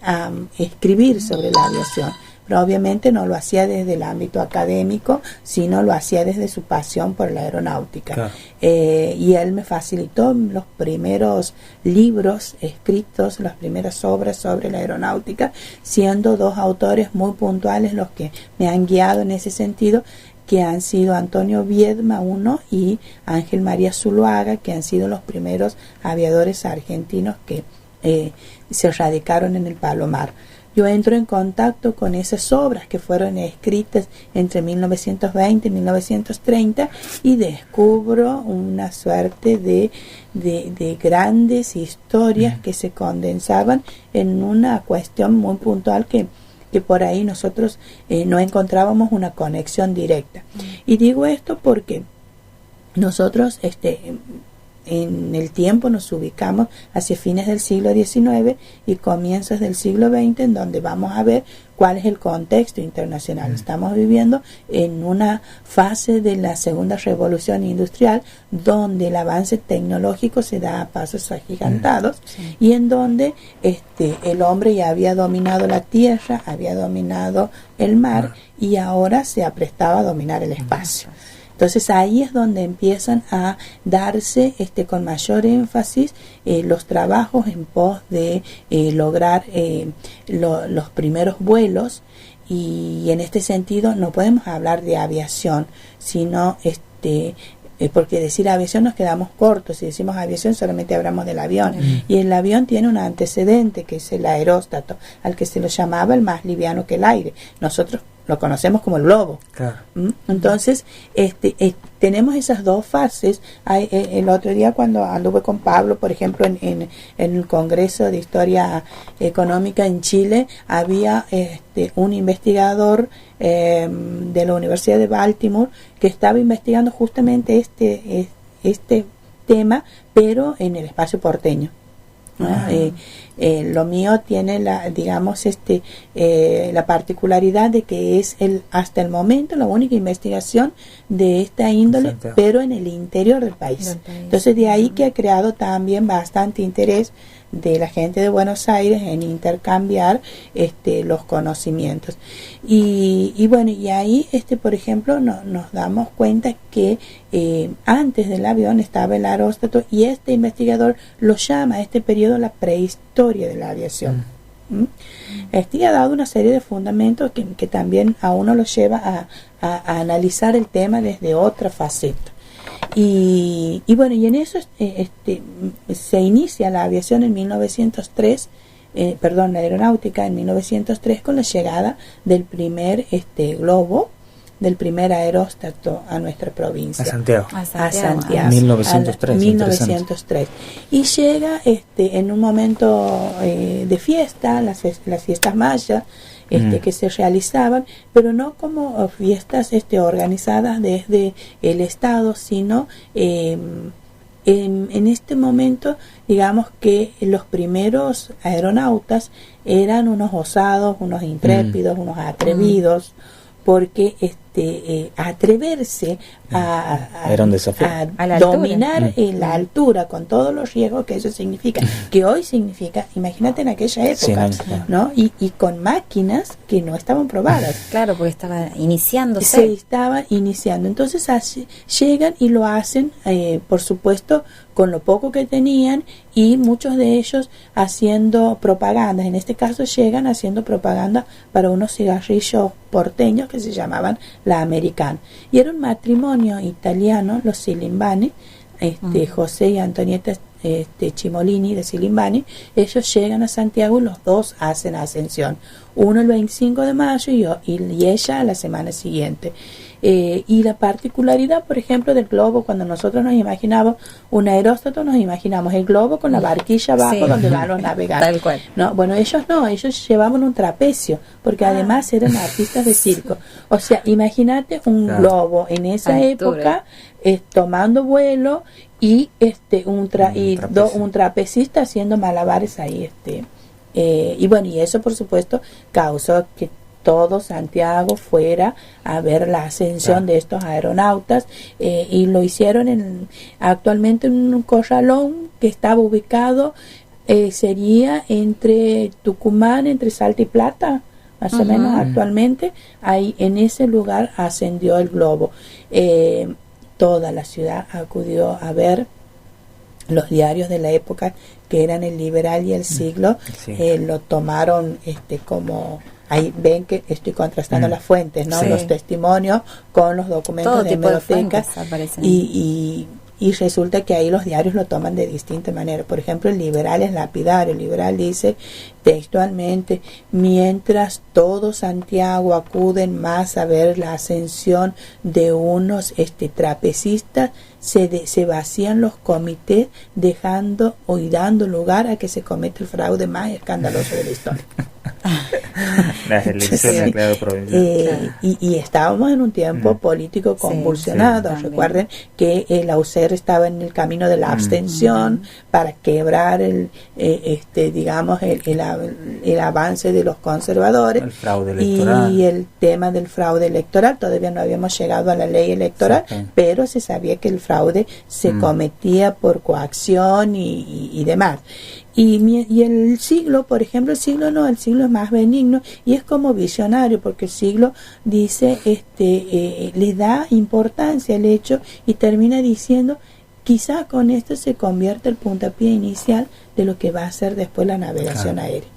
Speaker 13: a escribir sobre la aviación, pero obviamente no lo hacía desde el ámbito académico, sino lo hacía desde su pasión por la aeronáutica. Claro. Y él me facilitó los primeros libros escritos, las primeras obras sobre la aeronáutica, siendo dos autores muy puntuales los que me han guiado en ese sentido, que han sido Antonio Viedma, uno, y Ángel María Zuluaga, que han sido los primeros aviadores argentinos que se radicaron en el Palomar. Yo entro en contacto con esas obras que fueron escritas entre 1920 y 1930 y descubro una suerte de grandes historias que se condensaban en una cuestión muy puntual que por ahí nosotros no encontrábamos una conexión directa. Y digo esto porque nosotros en el tiempo nos ubicamos hacia fines del siglo XIX y comienzos del siglo XX, en donde vamos a ver cuál es el contexto internacional. Estamos viviendo en una fase de la segunda revolución industrial, donde el avance tecnológico se da a pasos agigantados y en donde el hombre ya había dominado la tierra, había dominado el mar y ahora se aprestaba a dominar el espacio. Entonces ahí es donde empiezan a darse con mayor énfasis los trabajos en pos de lograr los primeros vuelos, y en este sentido no podemos hablar de aviación, sino porque decir aviación nos quedamos cortos. Si decimos aviación solamente hablamos del avión, y el avión tiene un antecedente que es el aeróstato, al que se lo llamaba el más liviano que el aire. Nosotros lo conocemos como el globo. Claro. Entonces, tenemos esas dos fases. El otro día cuando anduve con Pablo, por ejemplo, en el Congreso de Historia Económica en Chile, había un investigador de la Universidad de Baltimore que estaba investigando justamente este tema, pero en el espacio porteño. Lo mío tiene la particularidad de que es hasta el momento la única investigación de esta índole, pero en el interior del país. Entonces de ahí que ha creado también bastante interés de la gente de Buenos Aires en intercambiar los conocimientos. Y bueno, y ahí por ejemplo nos damos cuenta que antes del avión estaba el aeróstato, y este investigador lo llama a este periodo la prehistoria de la aviación. Ha dado una serie de fundamentos que también a uno lo lleva a analizar el tema desde otra faceta. Y bueno, y en eso se inicia la aviación en 1903, la aeronáutica en 1903, con la llegada del primer globo del primer aeróstato a nuestra provincia.
Speaker 4: A Santiago.
Speaker 5: A
Speaker 13: A
Speaker 5: Santiago.
Speaker 13: Santiago.
Speaker 4: 1903.
Speaker 13: 1903. Y llega en un momento de fiesta, las fiestas mayas, que se realizaban, pero no como fiestas organizadas desde el Estado, sino en este momento, digamos que los primeros aeronautas eran unos osados, unos intrépidos, unos atrevidos, porque atreverse
Speaker 4: Era un desafío.
Speaker 13: a dominar la altura con todos los riesgos que eso significa, que hoy significa, imagínate en aquella época, ¿no? Y con máquinas que no estaban probadas.
Speaker 5: Claro, porque estaba iniciándose.
Speaker 13: Se estaba iniciando. Entonces llegan y lo hacen, por supuesto, con lo poco que tenían, y muchos de ellos haciendo propaganda. En este caso llegan haciendo propaganda para unos cigarrillos porteños que se llamaban La Americana. Y era un matrimonio italiano, los Silimbani, José y Antonieta Cimolini de Silimbani. Ellos llegan a Santiago y los dos hacen ascensión. Uno el 25 de mayo y ella la semana siguiente. Y la particularidad, por ejemplo, del globo, cuando nosotros nos imaginamos un aeróstato, nos imaginamos el globo con la barquilla abajo donde van los navegantes.
Speaker 5: Tal cual.
Speaker 13: No, bueno, ellos no, ellos llevaban un trapecio, porque además eran artistas de circo. O sea, imagínate un globo en esa época tomando vuelo y un trapecista haciendo malabares ahí. Y bueno, y eso por supuesto causó que todo Santiago fuera a ver la ascensión de estos aeronautas, y lo hicieron actualmente en un corralón que estaba ubicado, sería entre Tucumán, entre Salta y Plata, más o menos actualmente. Ahí en ese lugar ascendió el globo. Toda la ciudad acudió a ver. Los diarios de la época, que eran El Liberal y El Siglo, lo tomaron como... Ahí ven que estoy contrastando las fuentes, ¿no? Los testimonios con los documentos
Speaker 5: todo
Speaker 13: de
Speaker 5: tipo
Speaker 13: hemerotecas,
Speaker 5: y
Speaker 13: resulta que ahí los diarios lo toman de distinta manera. Por ejemplo, El Liberal es lapidario. El Liberal dice textualmente: mientras todo Santiago acuden más a ver la ascensión de unos trapecistas, se vacían los comités, dejando y dando lugar a que se cometa el fraude más escandaloso de la historia.
Speaker 4: Las elecciones
Speaker 13: y estábamos en un tiempo político convulsionado. Recuerden que el AUCER estaba en el camino de la abstención para quebrar el avance de los conservadores,
Speaker 4: el fraude electoral.
Speaker 13: Y el tema del fraude electoral. Todavía no habíamos llegado a la ley electoral, pero se sabía que el fraude se cometía por coacción y demás. Y el Siglo, por ejemplo, el Siglo es más benigno y es como visionario, porque el Siglo dice, le da importancia al hecho y termina diciendo: quizá con esto se convierte el puntapié inicial de lo que va a ser después la navegación aérea.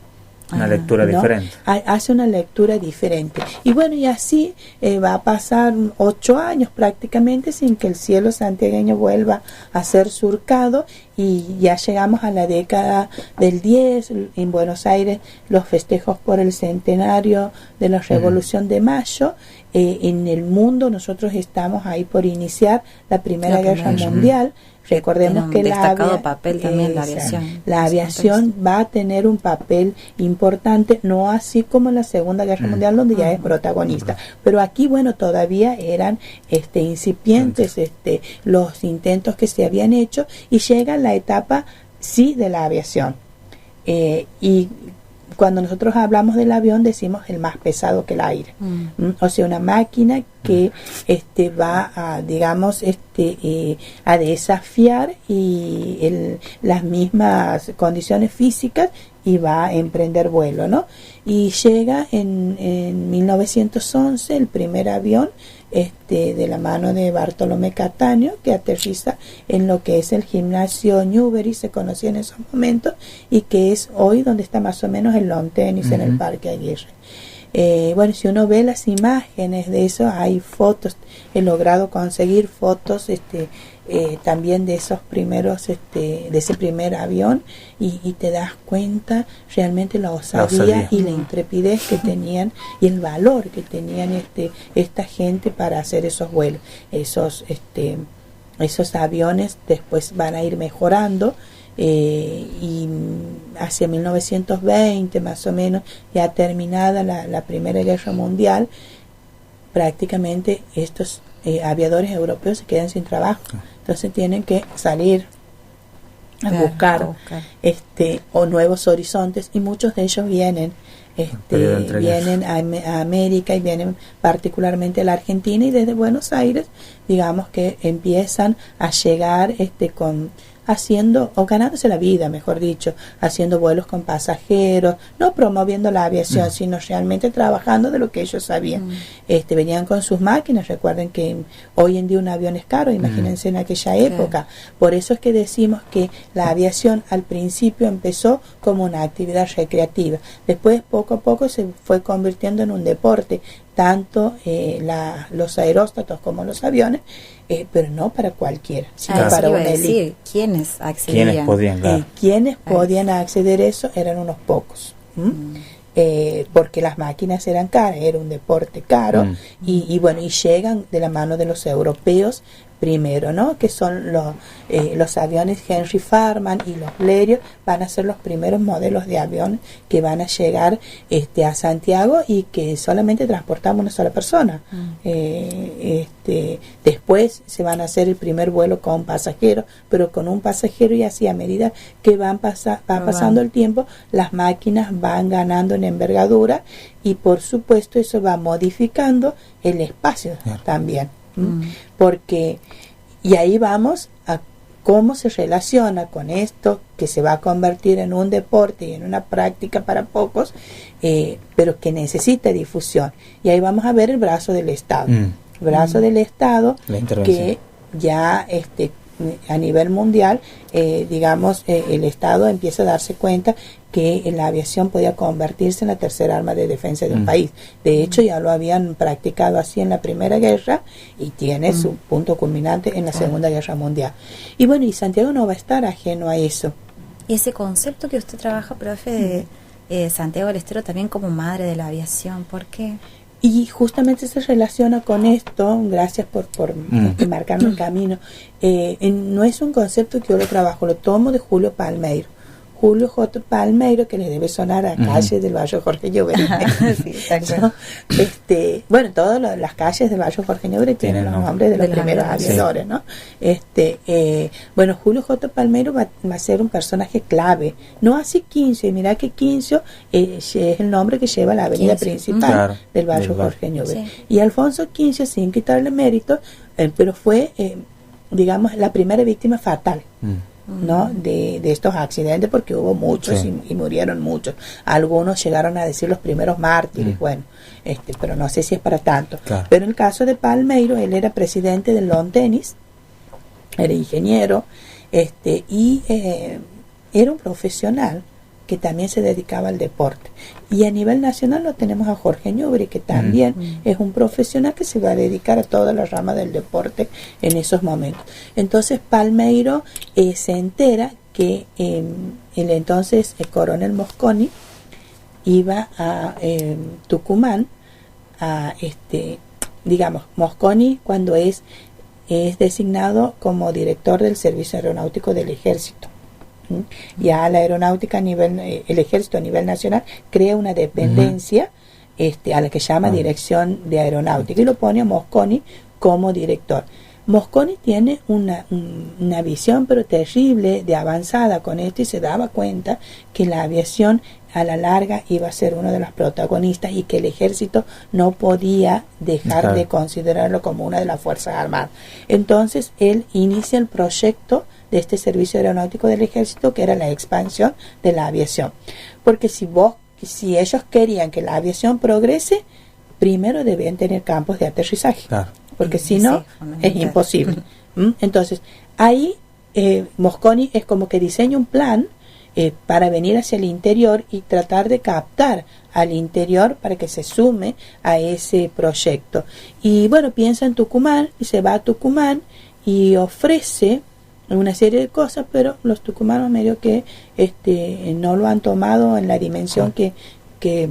Speaker 4: Una lectura diferente.
Speaker 13: Hace una lectura diferente. Y bueno, y así va a pasar 8 años prácticamente sin que el cielo santiagueño vuelva a ser surcado, y ya llegamos a la década del 10, en Buenos Aires, los festejos por el centenario de la Revolución de Mayo. En el mundo nosotros estamos ahí por iniciar la Primera Guerra Mundial. Recordemos que
Speaker 5: papel también
Speaker 13: la aviación va a tener un papel importante, no así como en la Segunda Guerra Mundial, donde ya es protagonista, pero aquí bueno, todavía eran incipientes los intentos que se habían hecho, y llega la etapa de la aviación, y cuando nosotros hablamos del avión decimos el más pesado que el aire, o sea, una máquina que va a, digamos, a desafiar las mismas condiciones físicas, y va a emprender vuelo, ¿no? Y llega en 1911 el primer avión de la mano de Bartolomé Cattaneo, que aterriza en lo que es el gimnasio Newbery, se conocía en esos momentos, y que es hoy donde está más o menos el lawn tenis en el Parque Aguirre. Bueno, si uno ve las imágenes de eso, hay fotos, he logrado conseguir fotos también de esos primeros, de ese primer avión, y te das cuenta realmente la osadía y la intrepidez que tenían y el valor que tenían esta gente para hacer esos vuelos. Esos aviones después van a ir mejorando, y hacia 1920 más o menos, ya terminada la Primera Guerra Mundial, prácticamente estos aviadores europeos se quedan sin trabajo. Entonces tienen que salir a buscar o nuevos horizontes, y muchos de ellos vienen a América, y vienen particularmente a la Argentina, y desde Buenos Aires, digamos que empiezan a llegar haciendo, o ganándose la vida, mejor dicho, haciendo vuelos con pasajeros, no promoviendo la aviación, sino realmente trabajando de lo que ellos sabían. Venían con sus máquinas. Recuerden que hoy en día un avión es caro, imagínense en aquella época. Por eso es que decimos que la aviación al principio empezó como una actividad recreativa, después poco a poco se fue convirtiendo en un deporte, tanto los aeróstatos como los aviones, pero no para cualquiera, sino para una élite.
Speaker 5: ¿Quiénes accedían?
Speaker 13: ¿Quiénes podían acceder a eso? Eran unos pocos. Porque las máquinas eran caras, era un deporte caro, y bueno, y llegan de la mano de los europeos primero, ¿no? Que son los aviones Henry Farman y los Blériot, van a ser los primeros modelos de avión que van a llegar a Santiago, y que solamente transportamos una sola persona. Después se van a hacer el primer vuelo con pasajeros, pero con un pasajero, y así a medida que va pasando el tiempo, las máquinas van ganando en envergadura, y por supuesto eso va modificando el espacio también. Porque, y ahí vamos a cómo se relaciona con esto, que se va a convertir en un deporte y en una práctica para pocos, pero que necesita difusión. Y ahí vamos a ver el brazo del Estado. El brazo del Estado, que ya a nivel mundial, el Estado empieza a darse cuenta que la aviación podía convertirse en la tercera arma de defensa de un país. De hecho, ya lo habían practicado así en la Primera Guerra, y tiene su punto culminante en la Segunda Guerra Mundial. Y bueno, y Santiago no va a estar ajeno a eso.
Speaker 5: Y ese concepto que usted trabaja, profe, de Santiago del Estero también como madre de la aviación, ¿por qué?
Speaker 13: Y justamente se relaciona con esto, gracias por marcarme el camino. No es un concepto que yo lo trabajo, lo tomo de Julio Palmeiro. Julio J. Palmeiro, que le debe sonar a calles del barrio Jorge Llobet. Bueno, todas las calles del barrio Jorge Llobet tienen los nombres de los primeros aviadores, ¿no? Bueno, Julio J. Palmeiro va a ser un personaje clave, no así Quincio, y mirá que Quincio es el nombre que lleva la avenida principal del barrio Jorge Llobet. Y Alfonso Quincio, sin quitarle mérito, pero fue, digamos, la primera víctima fatal, ¿no? de estos accidentes, porque hubo muchos y murieron muchos. Algunos llegaron a decir los primeros mártires, bueno, pero no sé si es para tanto. Pero en el caso de Palmeiro, él era presidente del Lawn Tennis, era ingeniero, y era un profesional que también se dedicaba al deporte. Y a nivel nacional lo tenemos a Jorge Ñubri, que también es un profesional que se va a dedicar a toda la rama del deporte en esos momentos. Entonces Palmeiro se entera que el entonces coronel Mosconi iba a Tucumán, digamos, Mosconi cuando es designado como director del Servicio Aeronáutico del Ejército. Ya la aeronáutica el ejército a nivel nacional crea una dependencia a la que llama Dirección de Aeronáutica, y lo pone a Mosconi como director. Mosconi tiene una visión pero terrible de avanzada con esto, y se daba cuenta que la aviación a la larga iba a ser uno de los protagonistas, y que el ejército no podía dejar de considerarlo como una de las Fuerzas Armadas. Entonces él inicia el proyecto de este servicio aeronáutico del ejército, que era la expansión de la aviación, porque si ellos querían que la aviación progrese, primero debían tener campos de aterrizaje, porque si no es imposible. Entonces ahí Mosconi es como que diseña un plan para venir hacia el interior y tratar de captar al interior para que se sume a ese proyecto. Y bueno, piensa en Tucumán y se va a Tucumán y ofrece una serie de cosas, pero los tucumanos medio que no lo han tomado en la dimensión que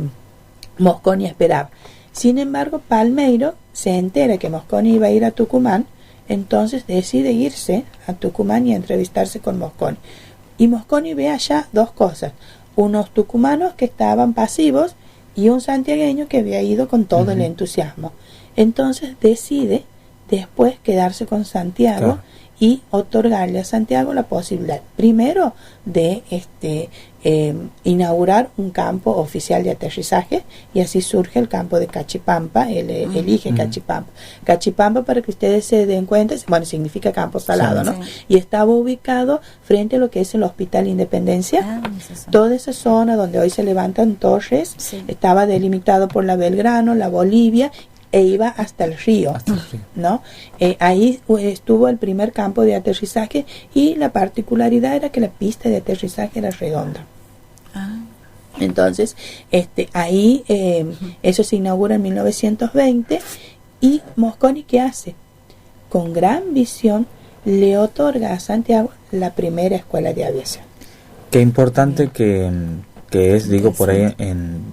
Speaker 13: Mosconi esperaba. Sin embargo, Palmeiro se entera que Mosconi iba a ir a Tucumán, entonces decide irse a Tucumán y entrevistarse con Mosconi. Y Mosconi ve allá dos cosas: unos tucumanos que estaban pasivos y un santiagueño que había ido con todo el entusiasmo. Entonces decide después quedarse con Santiago y otorgarle a Santiago la posibilidad, primero, de inaugurar un campo oficial de aterrizaje, y así surge el campo de Cachipampa. Él elige Cachipampa. Cachipampa, para que ustedes se den cuenta, bueno, significa campo salado, ¿no? Y estaba ubicado frente a lo que es el Hospital Independencia. Toda esa zona donde hoy se levantan torres estaba delimitado por la Belgrano, la Bolivia, e iba hasta el río, ¿no? Ahí estuvo el primer campo de aterrizaje, y la particularidad era que la pista de aterrizaje era redonda. Entonces, ahí eso se inaugura en 1920, y Mosconi, ¿qué hace? Con gran visión le otorga a Santiago la primera escuela de aviación.
Speaker 4: Qué importante que es, digo, por ahí,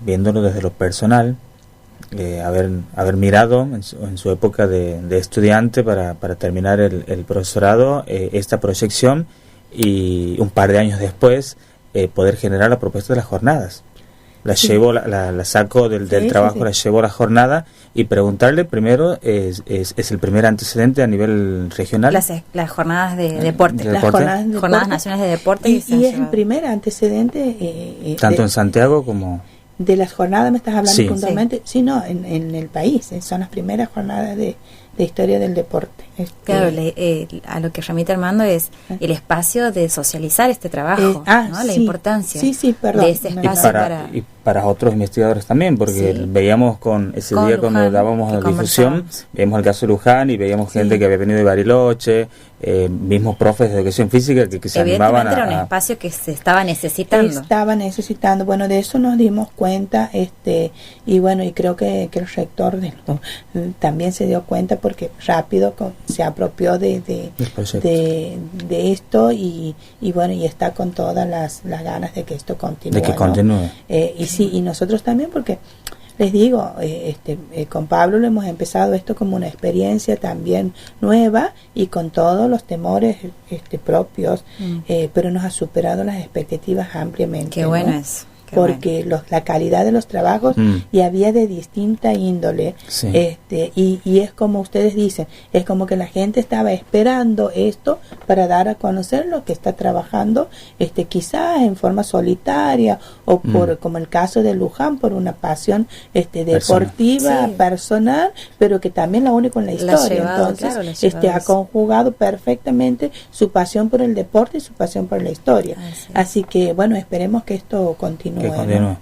Speaker 4: viéndolo desde lo personal, haber mirado en su época de estudiante para terminar el profesorado, esta proyección, y un par de años después poder generar la propuesta de las jornadas. Llevo, la saco del trabajo, la llevo a la jornada, y preguntarle primero, ¿es el primer antecedente a nivel regional?
Speaker 5: Las jornadas de deporte.
Speaker 4: Las
Speaker 5: jornadas nacionales de deporte.
Speaker 13: Y es el primer antecedente.
Speaker 4: Tanto en Santiago como...
Speaker 13: De las jornadas me estás hablando puntualmente. Sí, no, en el país. Son las primeras jornadas de historia del deporte.
Speaker 5: Claro, a lo que remite Armando es el espacio de socializar este trabajo, ¿no? La importancia de ese espacio
Speaker 4: y para otros investigadores también, porque veíamos ese día Luján, cuando dábamos la difusión, veíamos el caso de Luján, y veíamos gente que había venido de Bariloche, mismos profes de educación física que se animaban
Speaker 5: era un espacio que se estaba necesitando.
Speaker 13: Bueno, de eso nos dimos cuenta, y bueno, y creo que el rector también se dio cuenta, porque rápido se apropió de esto, y bueno, y está con todas las ganas de que esto continúe. Y nosotros también, porque les digo, con Pablo lo hemos empezado esto como una experiencia también nueva, y con todos los temores propios, pero nos ha superado las expectativas ampliamente.
Speaker 5: Qué bueno es.
Speaker 13: Porque la calidad de los trabajos y había de distinta índole, y es como ustedes dicen, es como que la gente estaba esperando esto para dar a conocer lo que está trabajando, quizás en forma solitaria, o como el caso de Luján, por una pasión deportiva, personal, pero que también la une con la historia. Entonces ha conjugado perfectamente su pasión por el deporte y su pasión por la historia. Así que bueno, esperemos que esto continúe.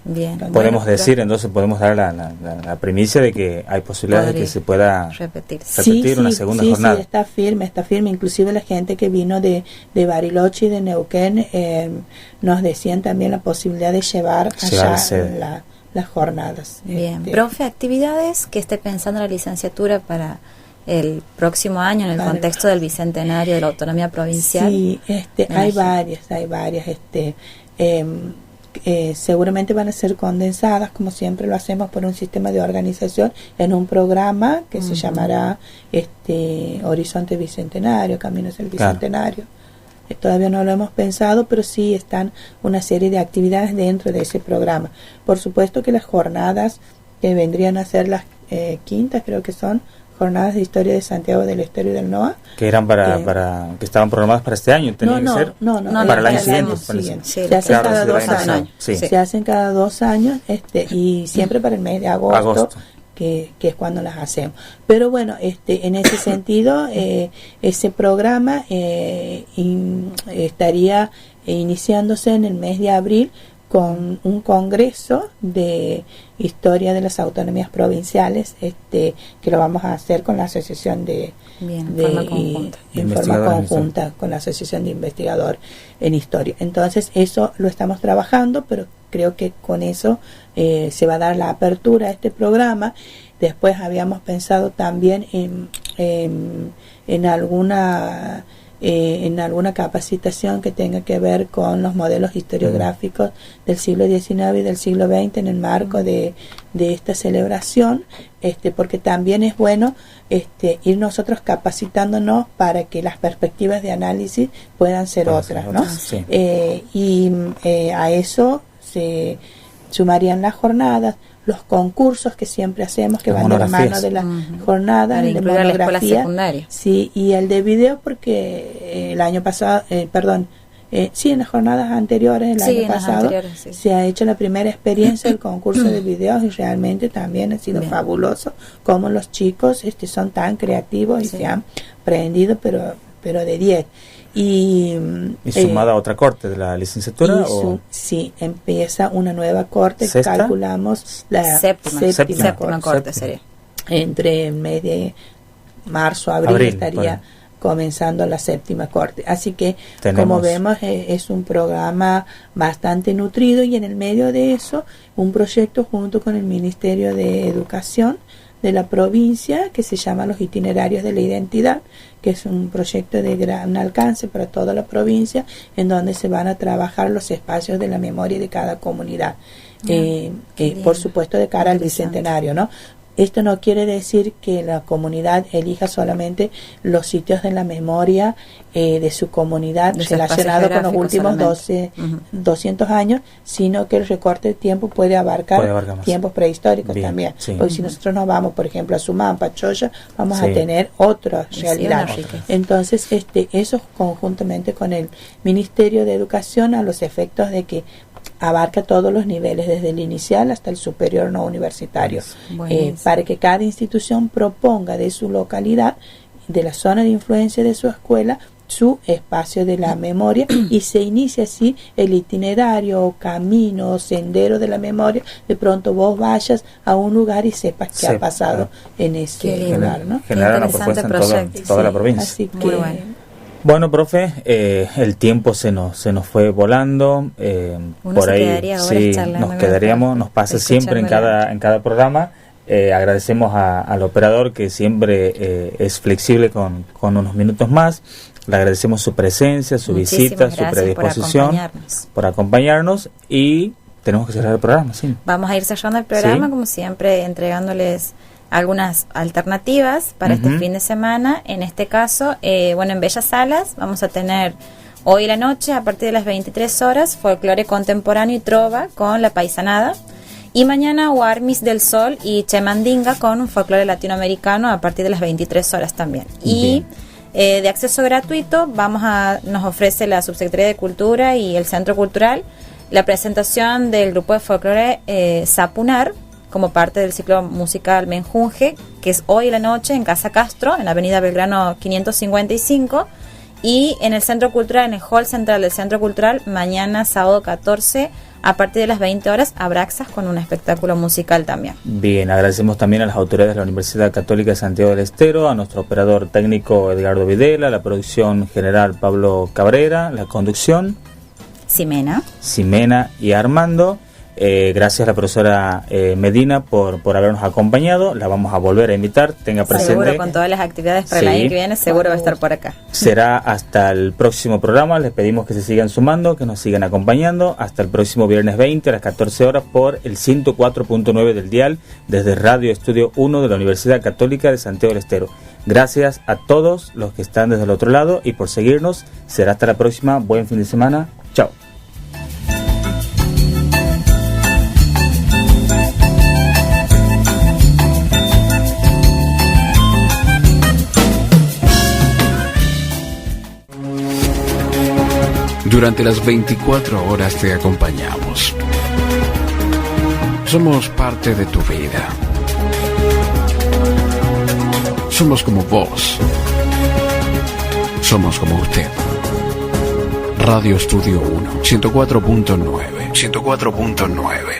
Speaker 5: Bien.
Speaker 4: Podemos decir, entonces podemos dar la primicia de que hay posibilidades de que se pueda repetir una segunda jornada.
Speaker 13: Sí, está firme. Inclusive la gente que vino de Bariloche y de Neuquén nos decían también la posibilidad de llevar allá las jornadas.
Speaker 5: Bien. Profe, actividades que esté pensando la licenciatura para el próximo año en el contexto del bicentenario de la autonomía provincial.
Speaker 13: Sí, hay varias. Seguramente van a ser condensadas, como siempre lo hacemos, por un sistema de organización en un programa que se llamará Horizonte Bicentenario, Caminos del Bicentenario. Todavía no lo hemos pensado, pero sí están una serie de actividades dentro de ese programa. Por supuesto que las jornadas que vendrían a ser las quintas, creo que son jornadas de historia de Santiago del Estero y del NOA,
Speaker 4: que eran que estaban programadas para este año, tenían que ser para el año siguiente.
Speaker 13: Se hacen cada 2 años. Se hacen cada 2 años, y siempre para el mes de agosto. Que es cuando las hacemos. Pero bueno, en ese sentido, ese programa estaría iniciándose en el mes de abril con un congreso de historia de las autonomías provinciales, que lo vamos a hacer con la asociación
Speaker 5: en
Speaker 13: forma conjunta con la asociación de investigador en historia. Entonces eso lo estamos trabajando, pero creo que con eso se va a dar la apertura a este programa. Después habíamos pensado también en alguna capacitación que tenga que ver con los modelos historiográficos del siglo XIX y del siglo XX en el marco de esta celebración, porque también es bueno ir nosotros capacitándonos para que las perspectivas de análisis puedan ser otras, ¿no?
Speaker 4: Sí.
Speaker 13: A eso se sumarían las jornadas, los concursos que siempre hacemos, que van de la mano de la jornada,
Speaker 5: para
Speaker 13: el de
Speaker 5: incluir a la escuela
Speaker 13: monografía,
Speaker 5: secundaria.
Speaker 13: sí, y el de video, porque el año pasado, en las jornadas anteriores, el año pasado, se ha hecho la primera experiencia del concurso de videos y realmente también ha sido fabuloso cómo los chicos son tan creativos y se han prendido, pero de 10. Y
Speaker 4: sumada a otra corte de la licenciatura.
Speaker 13: Sí, empieza una nueva corte.
Speaker 4: ¿Sexta?
Speaker 13: Calculamos la séptima corte.
Speaker 5: Sería.
Speaker 13: Entre el mes de marzo, abril estaría comenzando la séptima corte. Así que, como vemos, es un programa bastante nutrido, y en el medio de eso, un proyecto junto con el Ministerio de Educación de la provincia que se llama Los Itinerarios de la Identidad, que es un proyecto de gran alcance para toda la provincia, en donde se van a trabajar los espacios de la memoria de cada comunidad, por supuesto de cara al bicentenario, ¿no? Esto no quiere decir que la comunidad elija solamente los sitios de la memoria de su comunidad relacionados con los últimos 200 años, sino que el recorte de tiempo puede abarcar tiempos prehistóricos también. Sí. Porque si nosotros nos vamos, por ejemplo, a Sumampa, Choya, vamos a tener otra realidad. Entonces, eso conjuntamente con el Ministerio de Educación, a los efectos de que abarca todos los niveles, desde el inicial hasta el superior no universitario, para que cada institución proponga de su localidad, de la zona de influencia de su escuela, su espacio de la memoria, y se inicia así el itinerario, camino, sendero de la memoria. De pronto vos vayas a un lugar y sepas qué ha pasado en ese lugar, ¿no?
Speaker 4: Generar una propuesta en toda la provincia.
Speaker 13: Así que,
Speaker 4: bueno, profe, el tiempo se nos fue volando. Por ahí nos pasa siempre en cada programa. Agradecemos al operador, que siempre es flexible con unos minutos más. Le agradecemos su presencia, su visita, su predisposición por acompañarnos, y tenemos que cerrar el programa. Sí.
Speaker 5: Vamos a ir cerrando el programa, como siempre, entregándoles algunas alternativas para este fin de semana. En este caso, en Bellas Salas vamos a tener hoy la noche, a partir de las 23 horas, folclore contemporáneo y trova con La Paisanada, y mañana Huarmis del Sol y Chemandinga con un folclore latinoamericano a partir de las 23 horas también. Y de acceso gratuito nos ofrece la Subsecretaría de Cultura y el Centro Cultural la presentación del grupo de folclore Sapunar, como parte del ciclo musical Menjunje, que es hoy la noche en Casa Castro, en la avenida Belgrano 555, y en el Centro Cultural, en el hall central del Centro Cultural, mañana sábado 14, a partir de las 20 horas, Abraxas, con un espectáculo musical también. Bien, agradecemos también a las autoridades de la Universidad Católica de Santiago del Estero, a nuestro operador técnico Edgardo Videla, la producción general Pablo Cabrera, la conducción Ximena y Armando. Gracias a la profesora Medina por habernos acompañado. La vamos a volver a invitar, tenga presente. Seguro, con todas las actividades para el año que viene, seguro va a estar por acá. Será hasta el próximo programa. Les pedimos que se sigan sumando, que nos sigan acompañando. Hasta el próximo viernes 20 a las 14 horas por el 104.9 del dial, desde Radio Estudio 1 de la Universidad Católica de Santiago del Estero. Gracias a todos los que están desde el otro lado y por seguirnos. Será hasta la próxima. Buen fin de semana. Chao.
Speaker 1: Durante las 24 horas te acompañamos. Somos parte de tu vida. Somos como vos. Somos como usted. Radio Estudio 1, 104.9.